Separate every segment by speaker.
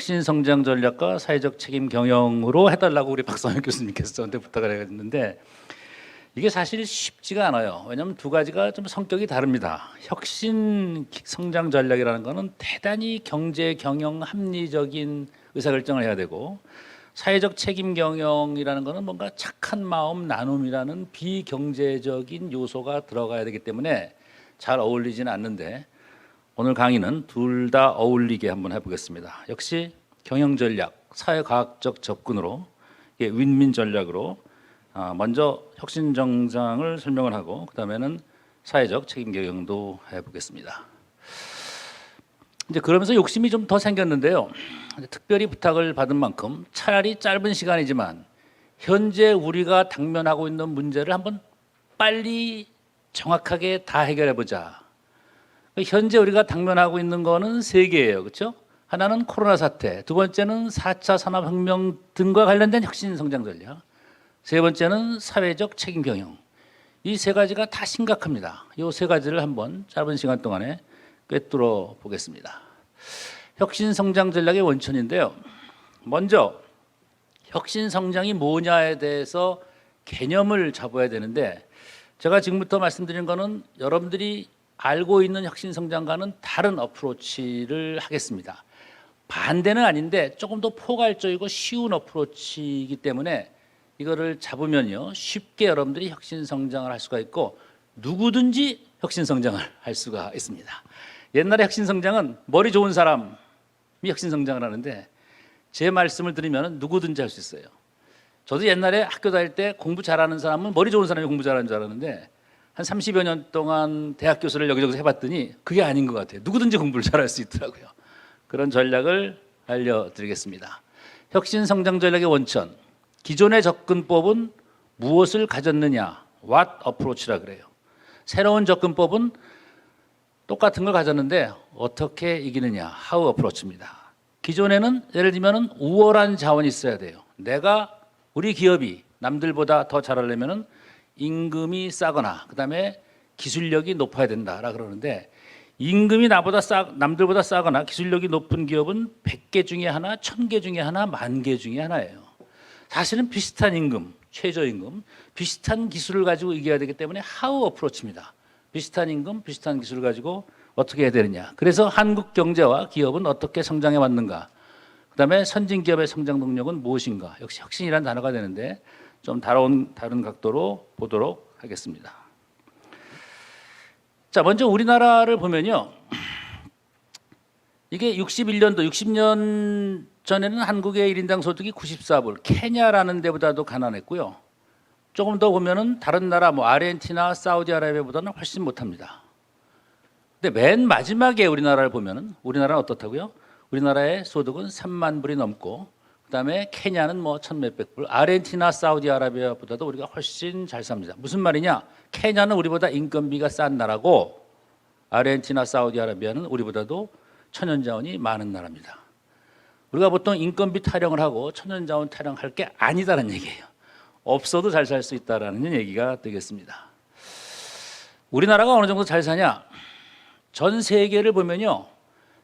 Speaker 1: 혁신 성장 전략과 사회적 책임 경영으로 해달라고 우리 박성현 교수님께서 저한테 부탁을 했는데 이게 사실 쉽지가 않아요. 왜냐하면 두 가지가 좀 성격이 다릅니다. 혁신 성장 전략이라는 거는 대단히 경제 경영 합리적인 의사결정을 해야 되고 사회적 책임 경영이라는 거는 뭔가 착한 마음 나눔이라는 비경제적인 요소가 들어가야 되기 때문에 잘 어울리지는 않는데 오늘 강의는 둘 다 어울리게 한번 해보겠습니다. 역시 경영 전략, 사회과학적 접근으로 윈윈 전략으로 먼저 혁신 정장을 설명을 하고 그 다음에는 사회적 책임 경영도 해보겠습니다. 이제 그러면서 욕심이 좀 더 생겼는데요. 특별히 부탁을 받은 만큼 차라리 짧은 시간이지만 현재 우리가 당면하고 있는 문제를 한번 빨리 정확하게 다 해결해 보자. 현재 우리가 당면하고 있는 거는 세 개예요. 그렇죠? 하나는 코로나 사태, 두 번째는 4차 산업혁명 등과 관련된 혁신 성장 전략, 세 번째는 사회적 책임 경영. 이 세 가지가 다 심각합니다. 이 세 가지를 한번 짧은 시간 동안에 꿰뚫어 보겠습니다. 혁신 성장 전략의 원천인데요. 먼저 혁신 성장이 뭐냐에 대해서 개념을 잡아야 되는데 제가 지금부터 말씀드린 거는 여러분들이 알고 있는 혁신 성장과는 다른 어프로치를 하겠습니다. 반대는 아닌데 조금 더 포괄적이고 쉬운 어프로치이기 때문에 이거를 잡으면요 쉽게 여러분들이 혁신 성장을 할 수가 있고 누구든지 혁신 성장을 할 수가 있습니다. 옛날에 혁신 성장은 머리 좋은 사람이 혁신 성장을 하는데 제 말씀을 들으면 누구든지 할 수 있어요. 저도 옛날에 학교 다닐 때 공부 잘하는 사람은 머리 좋은 사람이 공부 잘하는 줄 알았는데 한 30여 년 동안 대학 교수를 여기저기서 해봤더니 그게 아닌 것 같아요. 누구든지 공부를 잘할 수 있더라고요. 그런 전략을 알려드리겠습니다. 혁신 성장 전략의 원천, 기존의 접근법은 무엇을 가졌느냐, what approach라 그래요. 새로운 접근법은 똑같은 걸 가졌는데 어떻게 이기느냐, how approach입니다. 기존에는 예를 들면 우월한 자원이 있어야 돼요. 우리 기업이 남들보다 더 잘하려면은 임금이 싸거나 그다음에 기술력이 높아야 된다라 그러는데 임금이 남들보다 싸거나 기술력이 높은 기업은 100개 중에 하나, 1000개 중에 하나, 10,000개 중에 하나예요. 사실은 비슷한 임금, 최저임금, 비슷한 기술을 가지고 이겨야 되기 때문에 how approach입니다. 비슷한 임금, 비슷한 기술을 가지고 어떻게 해야 되느냐. 그래서 한국 경제와 기업은 어떻게 성장해 왔는가. 그다음에 선진 기업의 성장 동력은 무엇인가. 역시 혁신이라는 단어가 되는데 좀 다른 각도로 보도록 하겠습니다. 자, 먼저 우리나라를 보면요. 이게 61년도, 60년 전에는 한국의 1인당 소득이 94불, 케냐라는 데보다도 가난했고요. 조금 더 보면은 다른 나라, 아르헨티나, 사우디아라비아보다는 훨씬 못합니다. 근데 맨 마지막에 우리나라를 보면은 우리나라는 어떻다고요? 우리나라의 소득은 3만 불이 넘고 그다음에 케냐는 1,몇백 불, 아르헨티나, 사우디아라비아보다도 우리가 훨씬 잘 삽니다. 무슨 말이냐? 케냐는 우리보다 인건비가 싼 나라고 아르헨티나, 사우디아라비아는 우리보다도 천연자원이 많은 나라입니다. 우리가 보통 인건비 타령을 하고 천연자원 타령할 게 아니다라는 얘기예요. 없어도 잘 살 수 있다라는 얘기가 되겠습니다. 우리나라가 어느 정도 잘 사냐? 전 세계를 보면요.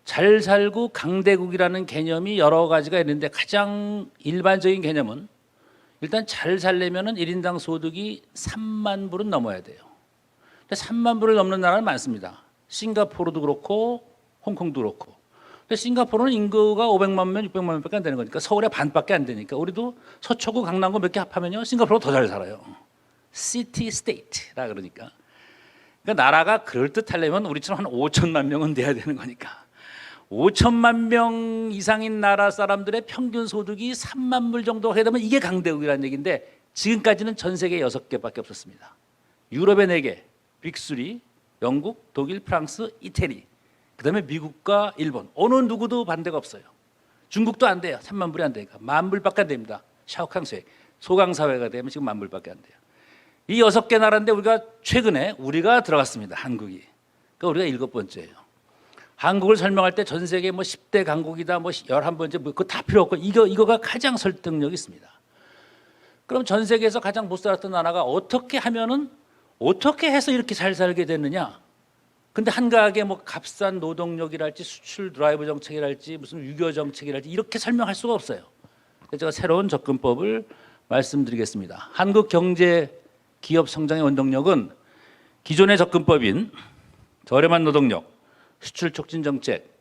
Speaker 1: 잘 살고 강대국이라는 개념이 여러 가지가 있는데 가장 일반적인 개념은 일단 잘 살려면은 1인당 소득이 3만 불은 넘어야 돼요. 근데 3만 불을 넘는 나라는 많습니다. 싱가포르도 그렇고 홍콩도 그렇고. 근데 싱가포르는 인구가 500만 명, 600만 명밖에 안 되는 거니까 서울의 반밖에 안 되니까 우리도 서초구, 강남구 몇 개 합하면요 싱가포르가 더 잘 살아요. 시티 스테이트라 그러니까. 그러니까 나라가 그럴듯하려면 우리처럼 한 5천만 명은 돼야 되는 거니까. 5천만 명 이상인 나라 사람들의 평균 소득이 3만 불 정도 해야 되면 이게 강대국이라는 얘기인데 지금까지는 전 세계 6개밖에 없었습니다. 유럽의 4개, 빅3, 영국, 독일, 프랑스, 이태리, 그다음에 미국과 일본. 어느 누구도 반대가 없어요. 중국도 안 돼요. 3만 불이 안 되니까. 10,000불밖에 안 됩니다. 샤오캉스웨이, 소강사회가 되면 지금 10,000불밖에 안 돼요. 이 6개 나라인데 최근에 우리가 들어갔습니다. 한국이. 그러니까 우리가 7번째예요. 한국을 설명할 때 전 세계 10대 강국이다, 11번째, 그거 다 필요 없고 이거가 가장 설득력이 있습니다. 그럼 전 세계에서 가장 못 살았던 나라가 어떻게 해서 이렇게 잘 살게 됐느냐? 근데 한가하게 뭐 값싼 노동력이랄지 수출 드라이브 정책이랄지 무슨 유교 정책이랄지 이렇게 설명할 수가 없어요. 그래서 제가 새로운 접근법을 말씀드리겠습니다. 한국 경제 기업 성장의 원동력은 기존의 접근법인 저렴한 노동력, 수출 촉진 정책,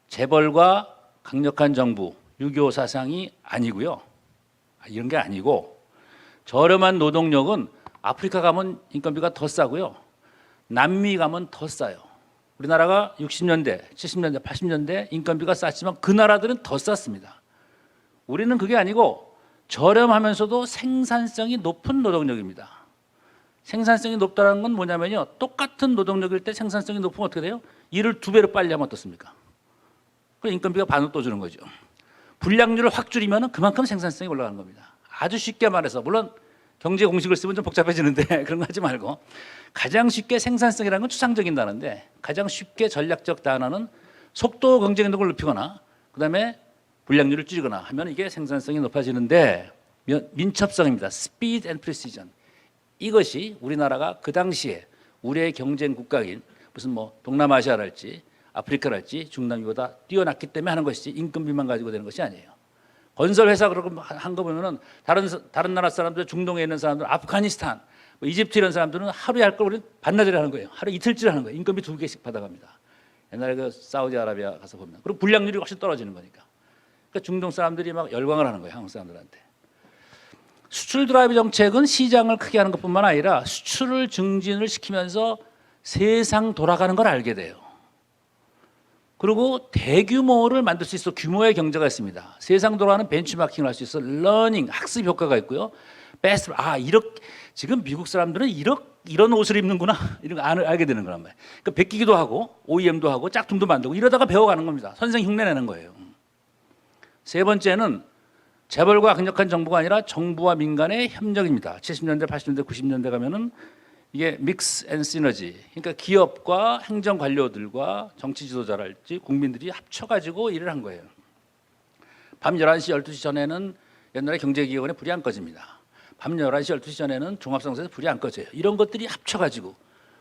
Speaker 1: 재벌과 강력한 정부, 유교 사상이 아니고요. 이런 게 아니고 저렴한 노동력은 아프리카 가면 인건비가 더 싸고요. 남미 가면 더 싸요. 우리나라가 60년대, 70년대, 80년대 인건비가 쌌지만 그 나라들은 더 쌌습니다. 우리는 그게 아니고 저렴하면서도 생산성이 높은 노동력입니다. 생산성이 높다는 건 뭐냐면요. 똑같은 노동력일 때 생산성이 높으면 어떻게 돼요? 일을 2배로 빨리 하면 어떻습니까? 그럼 인건비가 반으로 또 주는 거죠. 불량률을 확 줄이면 그만큼 생산성이 올라가는 겁니다. 아주 쉽게 말해서 물론 경제 공식을 쓰면 좀 복잡해지는데 그런 거 하지 말고 가장 쉽게 생산성이라는 건 추상적인 단어인데 가장 쉽게 전략적 단어는 속도 경쟁력을 높이거나 그다음에 불량률을 줄이거나 하면 이게 생산성이 높아지는데 민첩성입니다. Speed and precision. 이것이 우리나라가 그 당시에 우리의 경쟁 국가인 무슨 뭐 동남아시아랄지 아프리카랄지 중남미보다 뛰어났기 때문에 하는 것이지 인건비만 가지고 되는 것이 아니에요. 건설 회사 그러고 한 거 보면은 다른 나라 사람들 중동에 있는 사람들 아프가니스탄 뭐 이집트 이런 사람들은 하루에 할 걸 우리 반나절에 하는 거예요. 하루 이틀째 하는 거예요. 인건비 2개씩 받아갑니다. 옛날에 그 사우디아라비아 가서 보면 그리고 불량률이 훨씬 떨어지는 거니까. 그러니까 중동 사람들이 막 열광을 하는 거예요. 한국 사람들한테. 수출 드라이브 정책은 시장을 크게 하는 것뿐만 아니라 수출을 증진을 시키면서 세상 돌아가는 걸 알게 돼요. 그리고 대규모를 만들 수 있어 규모의 경제가 있습니다. 세상 돌아가는 벤치마킹을 할 수 있어 러닝 학습 효과가 있고요. 베스트 이렇게 지금 미국 사람들은 이런 옷을 입는구나 이런 거 알게 되는 거란 말이에요. 그러니까 베끼기도 하고 OEM도 하고 짝퉁도 만들고 이러다가 배워가는 겁니다. 선생 흉내내는 거예요. 세 번째는 재벌과 강력한 정부가 아니라 정부와 민간의 협력입니다. 70년대, 80년대, 90년대 가면은 이게 믹스 앤 시너지. 그러니까 기업과 행정 관료들과 정치 지도자랄지 국민들이 합쳐가지고 일을 한 거예요. 밤 11시, 12시 전에는 옛날에 경제기획원에 불이 안 꺼집니다. 밤 11시, 12시 전에는 종합상사에서 불이 안 꺼져요. 이런 것들이 합쳐가지고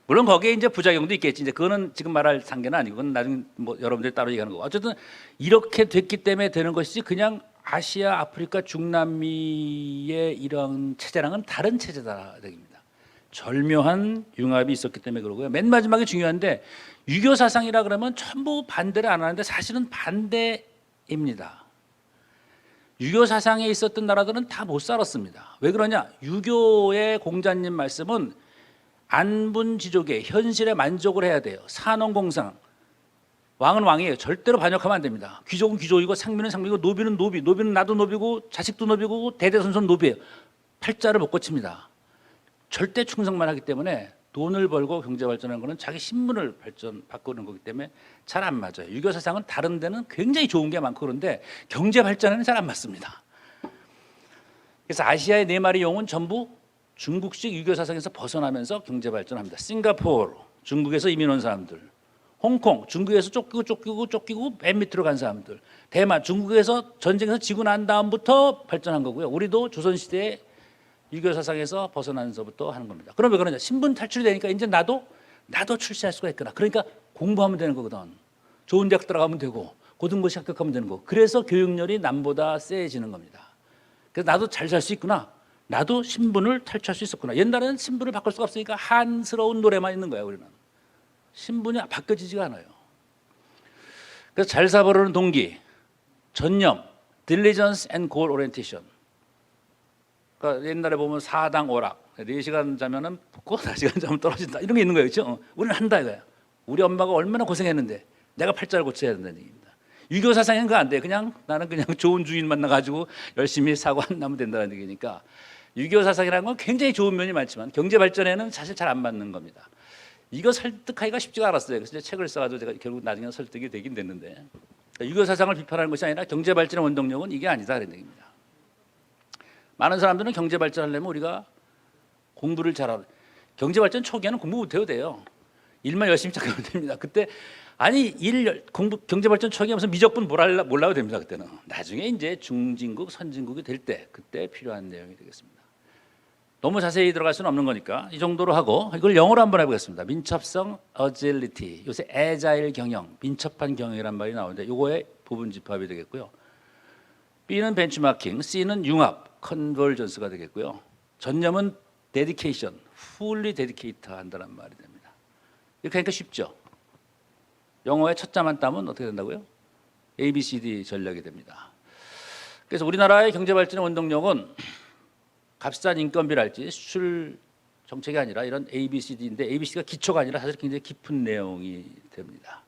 Speaker 1: 물론 거기에 이제 부작용도 있겠지. 이제 그거는 지금 말할 상계는 아니고 그건 나중에 뭐 여러분들이 따로 얘기하는 거고. 어쨌든 이렇게 됐기 때문에 되는 것이지 그냥 아시아, 아프리카, 중남미의 이런 체제랑은 다른 체제다 얘기입니다. 절묘한 융합이 있었기 때문에 그러고요. 맨 마지막에 중요한데 유교 사상이라 그러면 전부 반대를 안 하는데 사실은 반대입니다. 유교 사상에 있었던 나라들은 다 못 살았습니다. 왜 그러냐? 유교의 공자님 말씀은 안분지족의 현실에 만족을 해야 돼요. 산원공상. 왕은 왕이에요. 절대로 반역하면 안 됩니다. 귀족은 귀족이고 상민은 상민이고 노비는 노비. 노비는 나도 노비고 자식도 노비고 대대손손 노비예요. 팔자를 못 고칩니다. 절대 충성만 하기 때문에 돈을 벌고 경제 발전하는 것은 자기 신분을 바꾸는 거기 때문에 잘 안 맞아요. 유교 사상은 다른 데는 굉장히 좋은 게 많고 그런데 경제 발전에는 잘 안 맞습니다. 그래서 아시아의 4마리 용은 전부 중국식 유교 사상에서 벗어나면서 경제 발전합니다. 싱가포르, 중국에서 이민 온 사람들, 홍콩, 중국에서 쫓기고 맨 밑으로 간 사람들, 대만, 중국에서 전쟁에서 지고 난 다음부터 발전한 거고요. 우리도 조선시대에 유교 사상에서 벗어나면서부터 하는 겁니다. 그럼 왜 그러냐? 신분 탈출이 되니까 이제 나도 출세할 수가 있구나. 그러니까 공부하면 되는 거거든. 좋은 대학 들어가면 되고 고등고시 합격하면 되는 거. 그래서 교육열이 남보다 세지는 겁니다. 그래서 나도 잘 살 수 있구나. 나도 신분을 탈취할 수 있었구나. 옛날에는 신분을 바꿀 수가 없으니까 한스러운 노래만 있는 거예요. 우리는 신분이 바뀌어지지가 않아요. 그래서 잘 사버리는 동기, 전념, diligence and goal orientation. 그러니까 옛날에 보면 4당 오락, 4시간 자면은 붙고 4시간 자면 떨어진다 이런 게 있는 거예요. 그렇죠? 우리는 한다 이거야. 우리 엄마가 얼마나 고생했는데 내가 팔자를 고쳐야 된다는 얘기입니다. 유교 사상에는 그거 안 돼. 그냥 나는 그냥 좋은 주인 만나가지고 열심히 사고 안 나면 된다는 얘기니까 유교 사상이라는 건 굉장히 좋은 면이 많지만 경제 발전에는 사실 잘 안 맞는 겁니다. 이거 설득하기가 쉽지가 않았어요. 그래서 이제 책을 써가지고 제가 결국 나중에 설득이 되긴 됐는데 그러니까 유교 사상을 비판하는 것이 아니라 경제 발전의 원동력은 이게 아니다 그런 얘기입니다. 많은 사람들은 경제 발전하려면 우리가 공부를 잘하는 경제 발전 초기에는 공부 못해도 돼요. 일만 열심히 시작하면 됩니다. 그때 아니 경제 발전 초기에 무슨 미적분 몰라도 됩니다. 그때는 나중에 이제 중진국 선진국이 될 때 그때 필요한 내용이 되겠습니다. 너무 자세히 들어갈 수는 없는 거니까 이 정도로 하고 이걸 영어로 한번 해보겠습니다. 민첩성, agility. 요새 agile 경영, 민첩한 경영이란 말이 나오는데 이거의 부분 집합이 되겠고요. B는 벤치마킹, C는 융합, 컨버전스가 되겠고요. 전념은 dedication, fully dedicate 한다는 말이 됩니다. 이렇게 하니까 쉽죠. 영어의 첫 자만 따면 어떻게 된다고요? ABCD 전략이 됩니다. 그래서 우리나라의 경제 발전의 원동력은 값싼 인건비랄지 수출 정책이 아니라 이런 ABCD인데 ABC가 기초가 아니라 사실 굉장히 깊은 내용이 됩니다.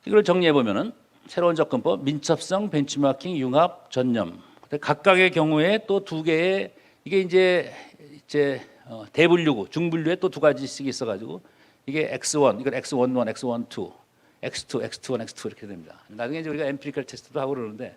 Speaker 1: 이걸 정리해 보면은 새로운 접근법, 민첩성, 벤치마킹, 융합, 전념. 각각의 경우에 또 두 개의 이게 이제 대분류고 중분류에 또 두 가지씩 있어가지고 이게 X1, 이건 X11, X12, X2, X21, X2 이렇게 됩니다. 나중에 이제 우리가 엠피리컬 테스트도 하고 그러는데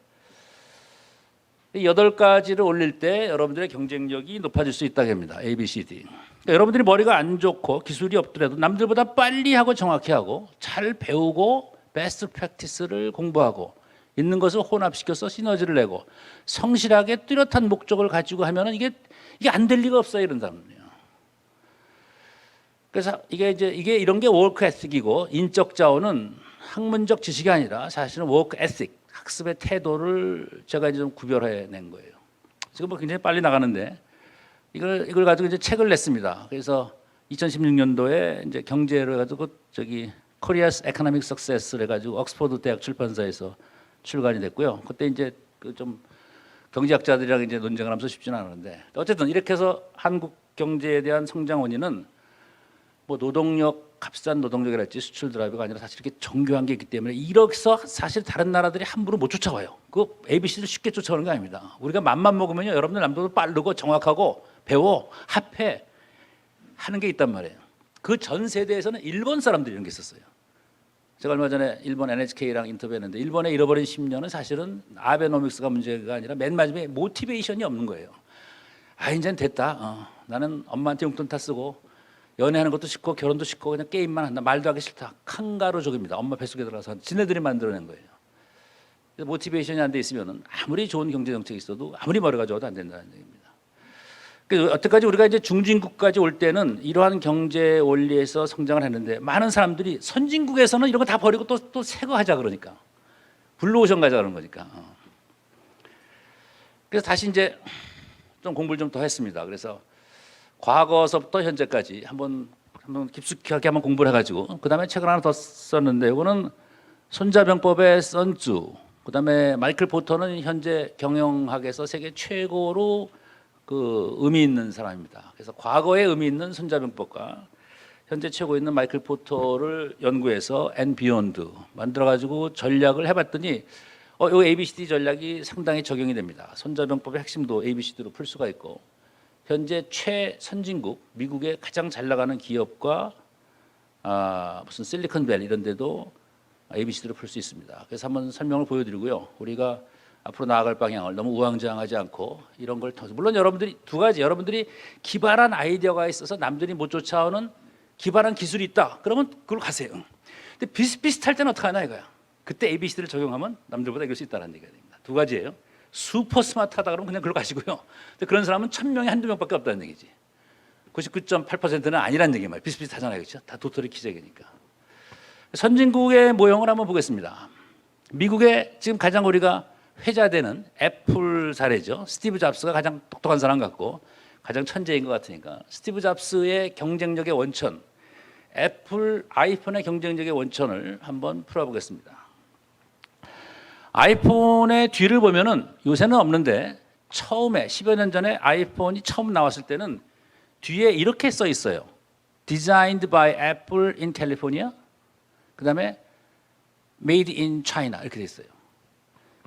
Speaker 1: 이 8가지를 올릴 때 여러분들의 경쟁력이 높아질 수 있다고 합니다. A, B, C, D. 그러니까 여러분들이 머리가 안 좋고 기술이 없더라도 남들보다 빨리 하고 정확히 하고 잘 배우고 베스트 프랙티스를 공부하고 있는 것을 혼합시켜서 시너지를 내고 성실하게 뚜렷한 목적을 가지고 하면은 이게 안 될 리가 없어요. 이런 사람들이요. 그래서 이게 이런 게 워크 에틱이고 인적 자원은 학문적 지식이 아니라 사실은 워크 에틱, 학습의 태도를 제가 이제 좀 구별해 낸 거예요. 지금 뭐 굉장히 빨리 나가는데 이걸 가지고 이제 책을 냈습니다. 그래서 2016년도에 이제 경제를 가지고 Korea's Economic Success를 해가지고 옥스퍼드 대학 출판사에서 출간이 됐고요. 그때 이제 그 좀 경제학자들이랑 이제 논쟁을 하면서 쉽지는 않았는데 어쨌든 이렇게 해서 한국 경제에 대한 성장 원인은 뭐 노동력, 값싼 노동력이랄지 수출 드라이브가 아니라 사실 이렇게 정교한 게 있기 때문에 이렇게서 사실 다른 나라들이 함부로 못 쫓아와요. 그 ABC를 쉽게 쫓아오는 게 아닙니다. 우리가 맘만 먹으면요, 여러분들 남들도 빠르고 정확하고 배워 합해 하는 게 있단 말이에요. 그 전 세대에서는 일본 사람들이 이런 게 있었어요. 제가 얼마 전에 일본 NHK랑 인터뷰했는데 일본의 잃어버린 10년은 사실은 아베노믹스가 문제가 아니라 맨 마지막에 모티베이션이 없는 거예요. 아 이제는 됐다. 나는 엄마한테 용돈 다 쓰고 연애하는 것도 싫고 결혼도 싫고 그냥 게임만 한다. 말도 하기 싫다. 칸가루족입니다. 엄마 뱃속에 들어가서 지네들이 만들어낸 거예요. 그래서 모티베이션이 안 돼 있으면은 아무리 좋은 경제 정책이 있어도 아무리 머리가 좋아도 안 된다는 얘기입니다. 그래서 여태까지 우리가 이제 중진국까지 올 때는 이러한 경제 원리에서 성장을 했는데 많은 사람들이 선진국에서는 이런 거 다 버리고 또 새 거 하자 그러니까 블루오션 가자 그러는 거니까. 그래서 다시 이제 좀 공부를 좀 더 했습니다. 그래서 과거서부터 현재까지 한번 깊숙하게 한번 공부를 해가지고 그 다음에 책을 하나 더 썼는데 이거는 손자병법의 선주, 그 다음에 마이클 포터는 현재 경영학에서 세계 최고로 그 의미 있는 사람입니다. 그래서 과거에 의미 있는 손자병법과 현재 최고 있는 마이클 포터를 연구해서 앤 비욘드 만들어가지고 전략을 해봤더니 이 ABCD 전략이 상당히 적용이 됩니다. 손자병법의 핵심도 ABCD로 풀 수가 있고 현재 최선진국 미국의 가장 잘 나가는 기업과 무슨 실리콘밸리 이런 데도 ABCD로 풀 수 있습니다. 그래서 한번 설명을 보여드리고요. 우리가 앞으로 나아갈 방향을 너무 우왕좌왕하지 않고 이런 걸 통해서 물론 여러분들이 두 가지 여러분들이 기발한 아이디어가 있어서 남들이 못 쫓아오는 기발한 기술이 있다. 그러면 그걸 가세요. 근데 비슷비슷할 때는 어떻게 하나 이거야. 그때 ABCD를 적용하면 남들보다 이길 수 있다는 얘기가 됩니다. 두 가지예요. 슈퍼 스마트하다 그러면 그냥 그걸 가시고요. 근데 그런 사람은 1000명에 한두 명밖에 없다는 얘기지. 99.8%는 아니라는 얘기 말이에요. 비슷비슷하잖아요. 그렇죠? 다 도토리 키재기니까. 선진국의 모형을 한번 보겠습니다. 미국의 지금 가장 우리가 회자되는 애플 사례죠. 스티브 잡스가 가장 똑똑한 사람 같고 가장 천재인 것 같으니까 스티브 잡스의 경쟁력의 원천, 애플 아이폰의 경쟁력의 원천을 한번 풀어보겠습니다. 아이폰의 뒤를 보면은 요새는 없는데 처음에 10여 년 전에 아이폰이 처음 나왔을 때는 뒤에 이렇게 써 있어요. Designed by Apple in California. 그다음에 Made in China 이렇게 돼 있어요.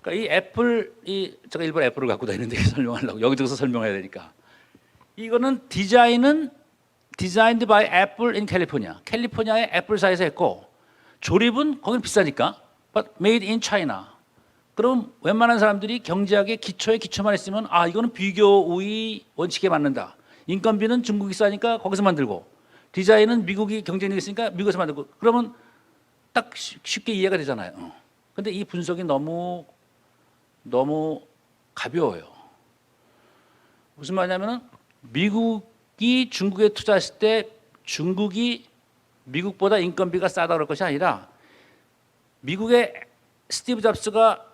Speaker 1: 그러니까 이 애플이 제가 일본 애플을 갖고 다니는데 설명하려고 여기저기서 설명해야 되니까 이거는 디자인은 Designed by Apple in California. 캘리포니아의 애플사에서 했고 조립은 거긴 비싸니까 but Made in China. 그럼 웬만한 사람들이 경제학의 기초에 기초만 했으면 이거는 비교 우위 원칙에 맞는다. 인건비는 중국이 싸니까 거기서 만들고 디자인은 미국이 경쟁력이 있으니까 미국에서 만들고 그러면 딱 쉽게 이해가 되잖아요. 근데 이 분석이 너무 가벼워요. 무슨 말이냐면은 미국이 중국에 투자했을 때 중국이 미국보다 인건비가 싸다 그럴 것이 아니라 미국의 스티브 잡스가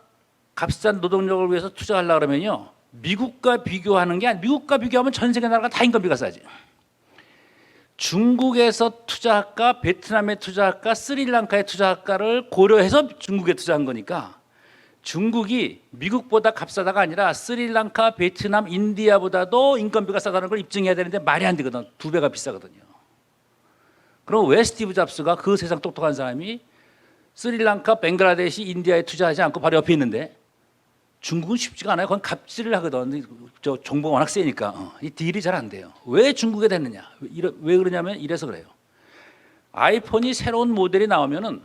Speaker 1: 값싼 노동력을 위해서 투자하려고 그러면요. 미국과 비교하는 게 아니라 미국과 비교하면 전 세계 나라가 다 인건비가 싸지. 중국에서 투자할까, 베트남에 투자할까, 스리랑카에 투자할까를 고려해서 중국에 투자한 거니까 중국이 미국보다 값싸다가 아니라 스리랑카, 베트남, 인디아보다도 인건비가 싸다는 걸 입증해야 되는데 말이 안 되거든. 2배가 비싸거든요. 그럼 왜 스티브 잡스가 그 세상 똑똑한 사람이 스리랑카, 벵글라데시, 인디아에 투자하지 않고 바로 옆에 있는데 중국은 쉽지가 않아요. 그건 갑질을 하거든. 저 정보가 워낙 세니까 이 딜이 잘 안 돼요. 왜 중국에 됐느냐? 왜 그러냐면 이래서 그래요. 아이폰이 새로운 모델이 나오면은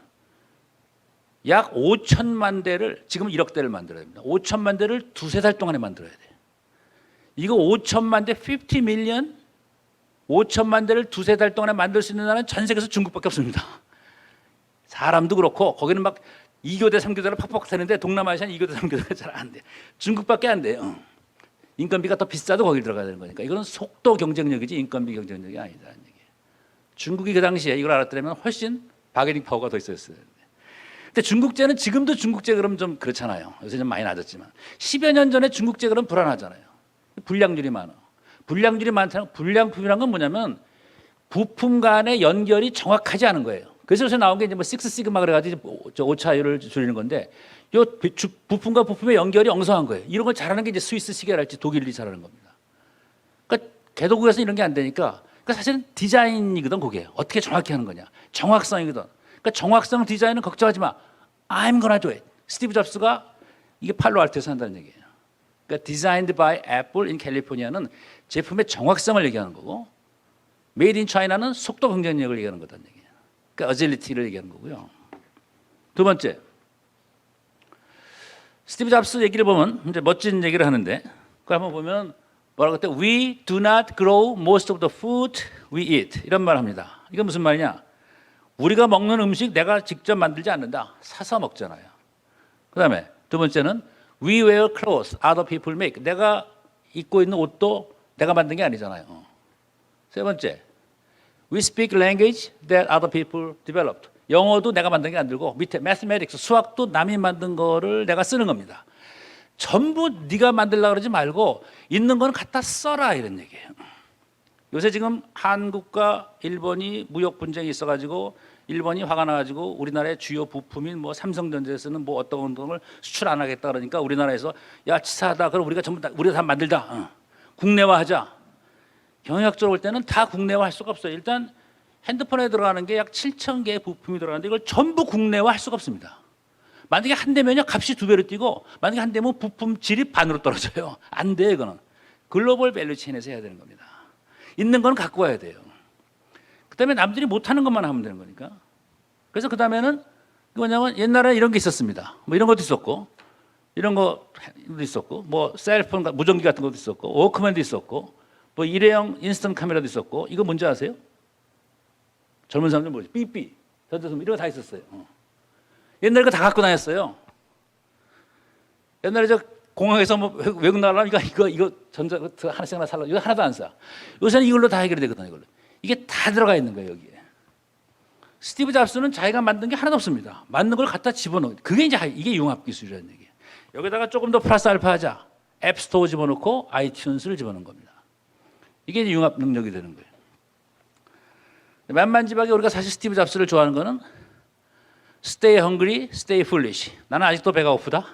Speaker 1: 약 5천만 대를 지금 1억 대를 만들어야 됩니다. 5천만 대를 두세 달 동안에 만들어야 돼. 이거 5천만 대 50 밀리언 5천만 대를 두세 달 동안에 만들 수 있는 나라는 전 세계에서 중국밖에 없습니다. 사람도 그렇고 거기는 막 2교대 3교대로 팍팍 되는데 동남아시아는 2교대 3교대가 잘 안 돼. 중국밖에 안 돼요. 인건비가 더 비싸도 거기 들어가야 되는 거니까 이거는 속도 경쟁력이지 인건비 경쟁력이 아니다는 얘기예요. 중국이 그 당시에 이걸 알았더라면 훨씬 바게닝 파워가 더 있었어요. 근데 중국제는 지금도 중국제 그럼 좀 그렇잖아요. 요새 좀 많이 낮았지만 10여 년 전에 중국제 그럼 불안하잖아요. 불량률이 많아. 불량률이 많다는 불량품이란 건 뭐냐면 부품 간의 연결이 정확하지 않은 거예요. 그래서 요새 나온 게 이제 뭐 식스 시그마 그래가지고 오차율을 줄이는 건데 요 부품과 부품의 연결이 엉성한 거예요. 이런 걸 잘하는 게 이제 스위스 시계랄지 독일이 잘하는 겁니다. 그러니까 개도국에서 이런 게 안 되니까 그러니까 사실은 디자인이거든 그게 어떻게 정확히 하는 거냐 정확성이거든. 그러니까 정확성 디자인은 걱정하지 마. I'm gonna do it. 스티브 잡스가 이게 팔로알토에서 한다는 얘기예요. 그러니까 designed by Apple in California는 제품의 정확성을 얘기하는 거고 Made in China는 속도 경쟁력을 얘기하는 거다는 얘기예요. 그러니까 어질리티를 얘기하는 거고요. 두 번째, 스티브 잡스 얘기를 보면 이제 멋진 얘기를 하는데 그 한번 보면 뭐라고 했대? We do not grow most of the food we eat. 이런 말을 합니다. 이건 무슨 말이냐? 우리가 먹는 음식 내가 직접 만들지 않는다. 사서 먹잖아요. 그 다음에 두 번째는 We wear clothes other people make. 내가 입고 있는 옷도 내가 만든 게 아니잖아요. 세 번째, We speak language that other people developed. 영어도 내가 만든 게 안 들고 밑에 mathematics, 수학도 남이 만든 거를 내가 쓰는 겁니다. 전부 네가 만들려고 그러지 말고 있는 거는 갖다 써라 이런 얘기예요. 요새 지금 한국과 일본이 무역 분쟁이 있어가지고 일본이 화가 나가지고 우리나라의 주요 부품인 뭐 삼성전자에서는 뭐 어떤 걸 수출 안 하겠다 그러니까 우리나라에서 야 치사하다 그럼 우리가 전부 다 우리가 다 만들자 국내화하자. 경영학적으로 볼 때는 다 국내화할 수가 없어요. 일단 핸드폰에 들어가는 게 약 7천 개의 부품이 들어가는데 이걸 전부 국내화할 수가 없습니다. 만약에 한 대면요 값이 2배로 뛰고 만약에 한 대면 부품 질이 반으로 떨어져요. 안 돼요 이거는. 글로벌 밸류체인에서 해야 되는 겁니다. 있는 건 갖고 와야 돼요. 그다음에 남들이 못하는 것만 하면 되는 거니까. 그래서 그다음에는 뭐냐면 옛날에 이런 게 있었습니다. 뭐 이런 것도 있었고 이런 것도 있었고 뭐 셀폰 무전기 같은 것도 있었고 워크맨도 있었고 뭐 일회용 인스턴트 카메라도 있었고 이거 뭔지 아세요? 젊은 사람들 모르죠. 삐삐 전자손 이런 거 다 있었어요. 옛날에 그거 다 갖고 다녔어요. 옛날에 저 공항에서 뭐 외국 나가려면 이거 전자 하나씩 하나 살라 이거 하나도 안 사. 요새는 이걸로 다 해결이 되거든요. 이걸로. 이게 다 들어가 있는 거예요 여기에. 스티브 잡스는 자기가 만든 게 하나도 없습니다. 만든 걸 갖다 집어넣어. 그게 이제 이게 융합 기술이라는 얘기예요. 여기다가 조금 더 플러스 알파 하자. 앱스토어 집어넣고 아이튠스를 집어넣은 겁니다. 이게 이제 융합 능력이 되는 거예요. 만만지박에 우리가 사실 스티브 잡스를 좋아하는 거는 Stay hungry, stay foolish. 나는 아직도 배가 고프다.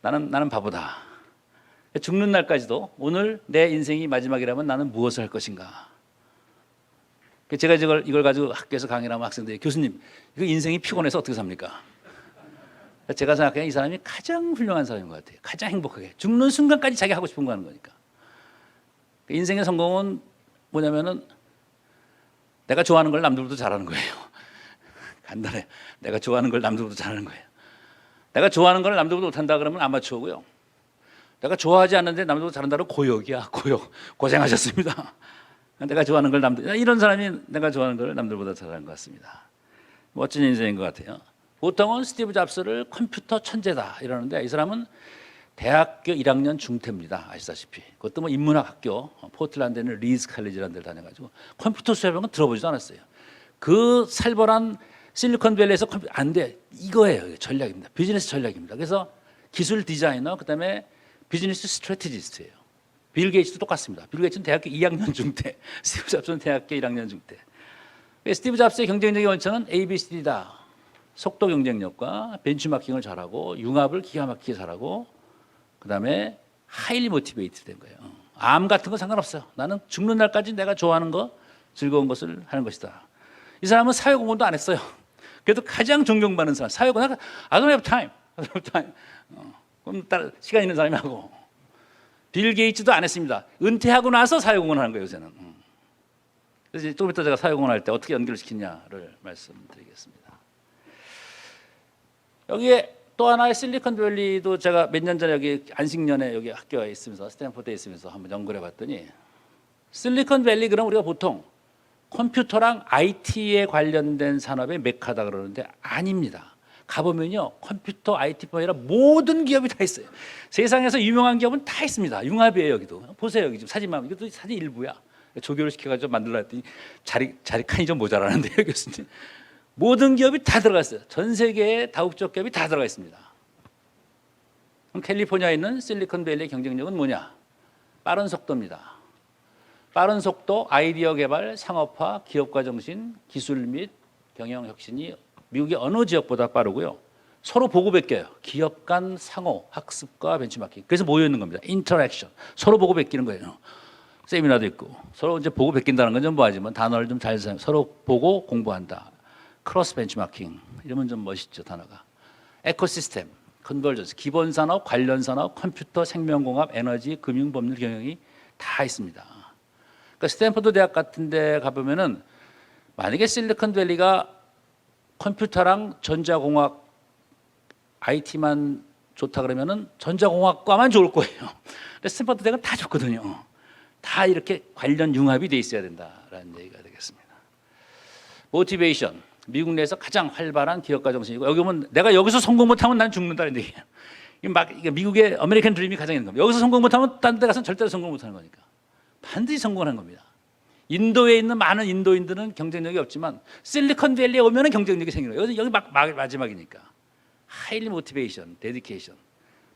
Speaker 1: 나는 바보다. 죽는 날까지도 오늘 내 인생이 마지막이라면 나는 무엇을 할 것인가. 제가 이걸 가지고 학교에서 강의를 하면 학생들이 교수님 이거 인생이 피곤해서 어떻게 삽니까? 제가 생각하기엔 이 사람이 가장 훌륭한 사람인 것 같아요. 가장 행복하게 죽는 순간까지 자기 하고 싶은 거 하는 거니까. 인생의 성공은 뭐냐면은 내가 좋아하는 걸 남들보다 잘하는 거예요. 간단해. 내가 좋아하는 걸 남들보다 잘하는 거예요. 내가 좋아하는 걸 남들보다 못한다 그러면 아마추어고요. 내가 좋아하지 않는데 남들보다 잘한다는 고역이야. 고역. 고생하셨습니다. 내가 좋아하는 걸 이런 사람이 내가 좋아하는 걸 남들보다 잘하는 것 같습니다. 멋진 인생인 것 같아요. 보통은 스티브 잡스를 컴퓨터 천재다 이러는데 이 사람은 대학교 1학년 중퇴입니다. 아시다시피. 그것도 뭐 인문학 학교, 포틀랜드에 있는 리즈 칼리지라는 데를 다녀가지고 컴퓨터 수업이라는 건 들어보지도 않았어요. 그 살벌한 실리콘밸리에서 안 돼. 이거예요. 전략입니다. 비즈니스 전략입니다. 그래서 기술 디자이너, 그다음에 비즈니스 스트래티지스트예요. 빌 게이츠도 똑같습니다. 빌 게이츠는 대학교 2학년 중퇴, 스티브 잡스는 대학교 1학년 중퇴. 스티브 잡스의 경쟁력의 원천은 ABCD다. 속도 경쟁력과 벤치마킹을 잘하고 융합을 기가 막히게 잘하고 그다음에 하이리 모티베이트 된 거예요. 암 같은 거 상관없어요. 나는 죽는 날까지 내가 좋아하는 거, 즐거운 것을 하는 것이다. 이 사람은 사회공헌도 안 했어요. 그래도 가장 존경받는 사람. 사회공헌, I don't have time. I don't have time. 그럼 시간 있는 사람이 하고. 빌 게이츠도 안 했습니다. 은퇴하고 나서 사회공헌 하는 거예요, 요새는. 그래서 좀 이따 제가 사회공헌 할 때 어떻게 연결시키냐를 말씀드리겠습니다. 여기에 또 하나의 실리콘밸리도 제가 몇 년 전에 여기 안식년에 여기 학교에 있으면서 스탠포드에 있으면서 한번 연구를 해봤더니 실리콘밸리 그럼 우리가 보통 컴퓨터랑 IT에 관련된 산업의 메카다 그러는데 아닙니다. 가보면요 컴퓨터 IT뿐 아니라 모든 기업이 다 있어요. 세상에서 유명한 기업은 다 있습니다. 융합이에요. 여기도 보세요. 여기 지금 사진만 이것도 사진 일부야. 조교를 시켜가지고 만들라 했더니 자리 칸이 좀 모자라는데요 교수님. 모든 기업이 다 들어가 있어요. 전 세계의 다국적 기업이 다 들어가 있습니다. 그럼 캘리포니아에 있는 실리콘밸리의 경쟁력은 뭐냐? 빠른 속도입니다. 빠른 속도, 아이디어 개발, 상업화, 기업가 정신, 기술 및 경영 혁신이 미국의 어느 지역보다 빠르고요. 서로 보고 베껴요. 기업 간 상호, 학습과 벤치마킹. 그래서 모여 있는 겁니다. 인터랙션. 서로 보고 베끼는 거예요. 세미나도 있고 서로 이제 보고 베낀다는 건 좀 뭐하지만 단어를 좀 잘 사용. 서로 보고 공부한다. 크로스 벤치마킹 이러면 좀 멋있죠 단어가. 에코시스템, 컨버전스, 기본 산업, 관련 산업, 컴퓨터, 생명공학, 에너지, 금융, 법률, 경영이 다 있습니다. 그러니까 스탠퍼드 대학 같은데 가보면은 만약에 실리콘밸리가 컴퓨터랑 전자공학, IT만 좋다 그러면은 전자공학과만 좋을 거예요. 근데 스탠퍼드 대학은 다 좋거든요. 다 이렇게 관련 융합이 돼 있어야 된다라는 얘기가 되겠습니다. 모티베이션, 미국 내에서 가장 활발한 기업가 정신이고 여기 보면 내가 여기서 성공 못하면 난 죽는다는 얘기예요. 이게 미국의 아메리칸 드림이 가장 있는 겁니다. 여기서 성공 못하면 다른 데 가서는 절대로 성공 못하는 거니까 반드시 성공하는 겁니다. 인도에 있는 많은 인도인들은 경쟁력이 없지만 실리콘밸리에 오면 경쟁력이 생기는 거예요. 여기 마지막이니까. 하이리 모티베이션, 데디케이션.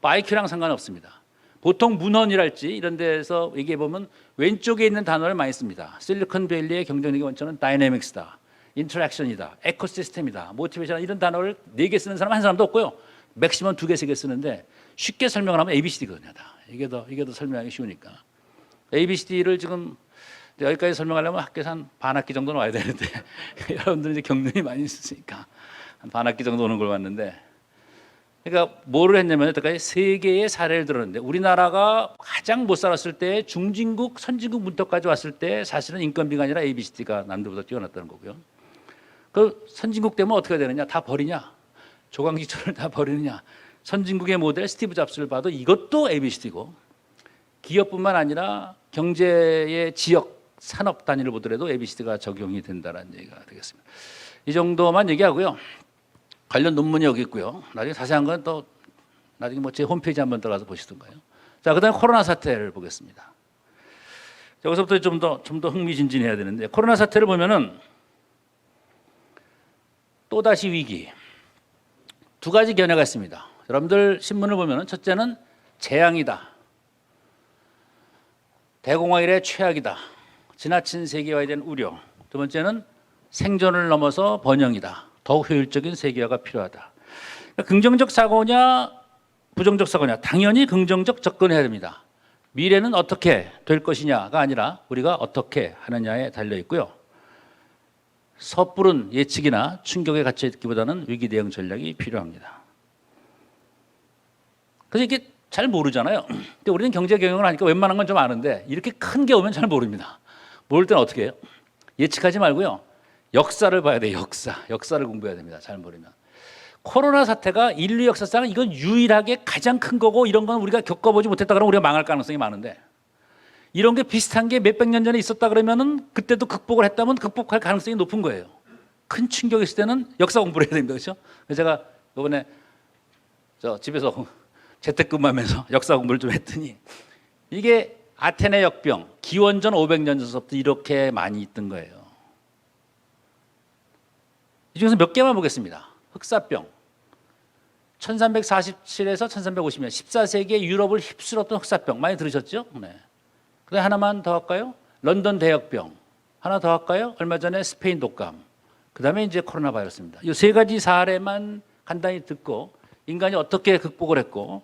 Speaker 1: IQ랑 상관없습니다. 보통 문헌이랄지 이런 데서 얘기해 보면 왼쪽에 있는 단어를 많이 씁니다. 실리콘밸리의 경쟁력의 원천은 다이내믹스다. 인터랙션이다. 에코시스템이다. 모티베이션 이런 단어를 4개 쓰는 사람 한 사람도 없고요. 맥시멈 2개, 3개 쓰는데 쉽게 설명을 하면 ABCD거든요. 다. 이게 더 설명하기 쉬우니까. ABCD를 지금 여기까지 설명하려면 학교에서 한 반 학기 정도는 와야 되는데 여러분들은 이제 경륜이 많이 있으니까 한 반 학기 정도 오는 걸 왔는데 그러니까 뭐를 했냐면 여태까지 3개의 사례를 들었는데 우리나라가 가장 못 살았을 때 중진국, 선진국 문턱까지 왔을 때 사실은 인건비가 아니라 ABCD가 남들보다 뛰어났다는 거고요. 그 선진국 되면 어떻게 되느냐? 다 버리냐? 조광지철을 다 버리느냐? 선진국의 모델 스티브 잡스를 봐도 이것도 ABCD고 기업뿐만 아니라 경제의 지역 산업 단위를 보더라도 ABCD가 적용이 된다는 얘기가 되겠습니다. 이 정도만 얘기하고요. 관련 논문이 여기 있고요. 나중에 자세한 건 또 나중에 뭐 제 홈페이지 한번 들어가서 보시던가요. 자, 그다음에 코로나 사태를 보겠습니다. 여기서부터 좀 더 흥미진진해야 되는데 코로나 사태를 보면은 또다시 위기. 2가지 견해가 있습니다. 여러분들 신문을 보면은 첫째는 재앙이다. 대공황 이래 최악이다. 지나친 세계화에 대한 우려. 두 번째는 생존을 넘어서 번영이다. 더욱 효율적인 세계화가 필요하다. 그러니까 긍정적 사고냐 부정적 사고냐. 당연히 긍정적 접근해야 됩니다. 미래는 어떻게 될 것이냐가 아니라 우리가 어떻게 하느냐에 달려 있고요. 섣부른 예측이나 충격에 갇혀 있기보다는 위기 대응 전략이 필요합니다. 그래서 이게 잘 모르잖아요. 근데 우리는 경제 경영을 하니까 웬만한 건 좀 아는데 이렇게 큰 게 오면 잘 모릅니다. 모를 때는 어떻게 해요? 예측하지 말고요. 역사를 봐야 돼요. 역사를 공부해야 됩니다. 잘 모르면. 코로나 사태가 인류 역사상 이건 유일하게 가장 큰 거고 이런 건 우리가 겪어보지 못했다 그러면 우리가 망할 가능성이 많은데 이런 게 비슷한 게 몇백 년 전에 있었다 그러면은 그때도 극복을 했다면 극복할 가능성이 높은 거예요. 큰 충격이 있을 때는 역사 공부를 해야 됩니다. 그렇죠? 그래서 제가 이번에 저 집에서 재택근무하면서 역사 공부를 좀 했더니 이게 아테네 역병 기원전 500년 전서부터 이렇게 많이 있던 거예요. 이 중에서 몇 개만 보겠습니다. 흑사병 1347에서 1350년 14세기에 유럽을 휩쓸었던 흑사병 많이 들으셨죠? 네. 그다음 하나만 더 할까요? 런던 대역병 하나 더 할까요? 얼마 전에 스페인 독감 그다음에 이제 코로나 바이러스입니다. 이 세 가지 사례만 간단히 듣고 인간이 어떻게 극복을 했고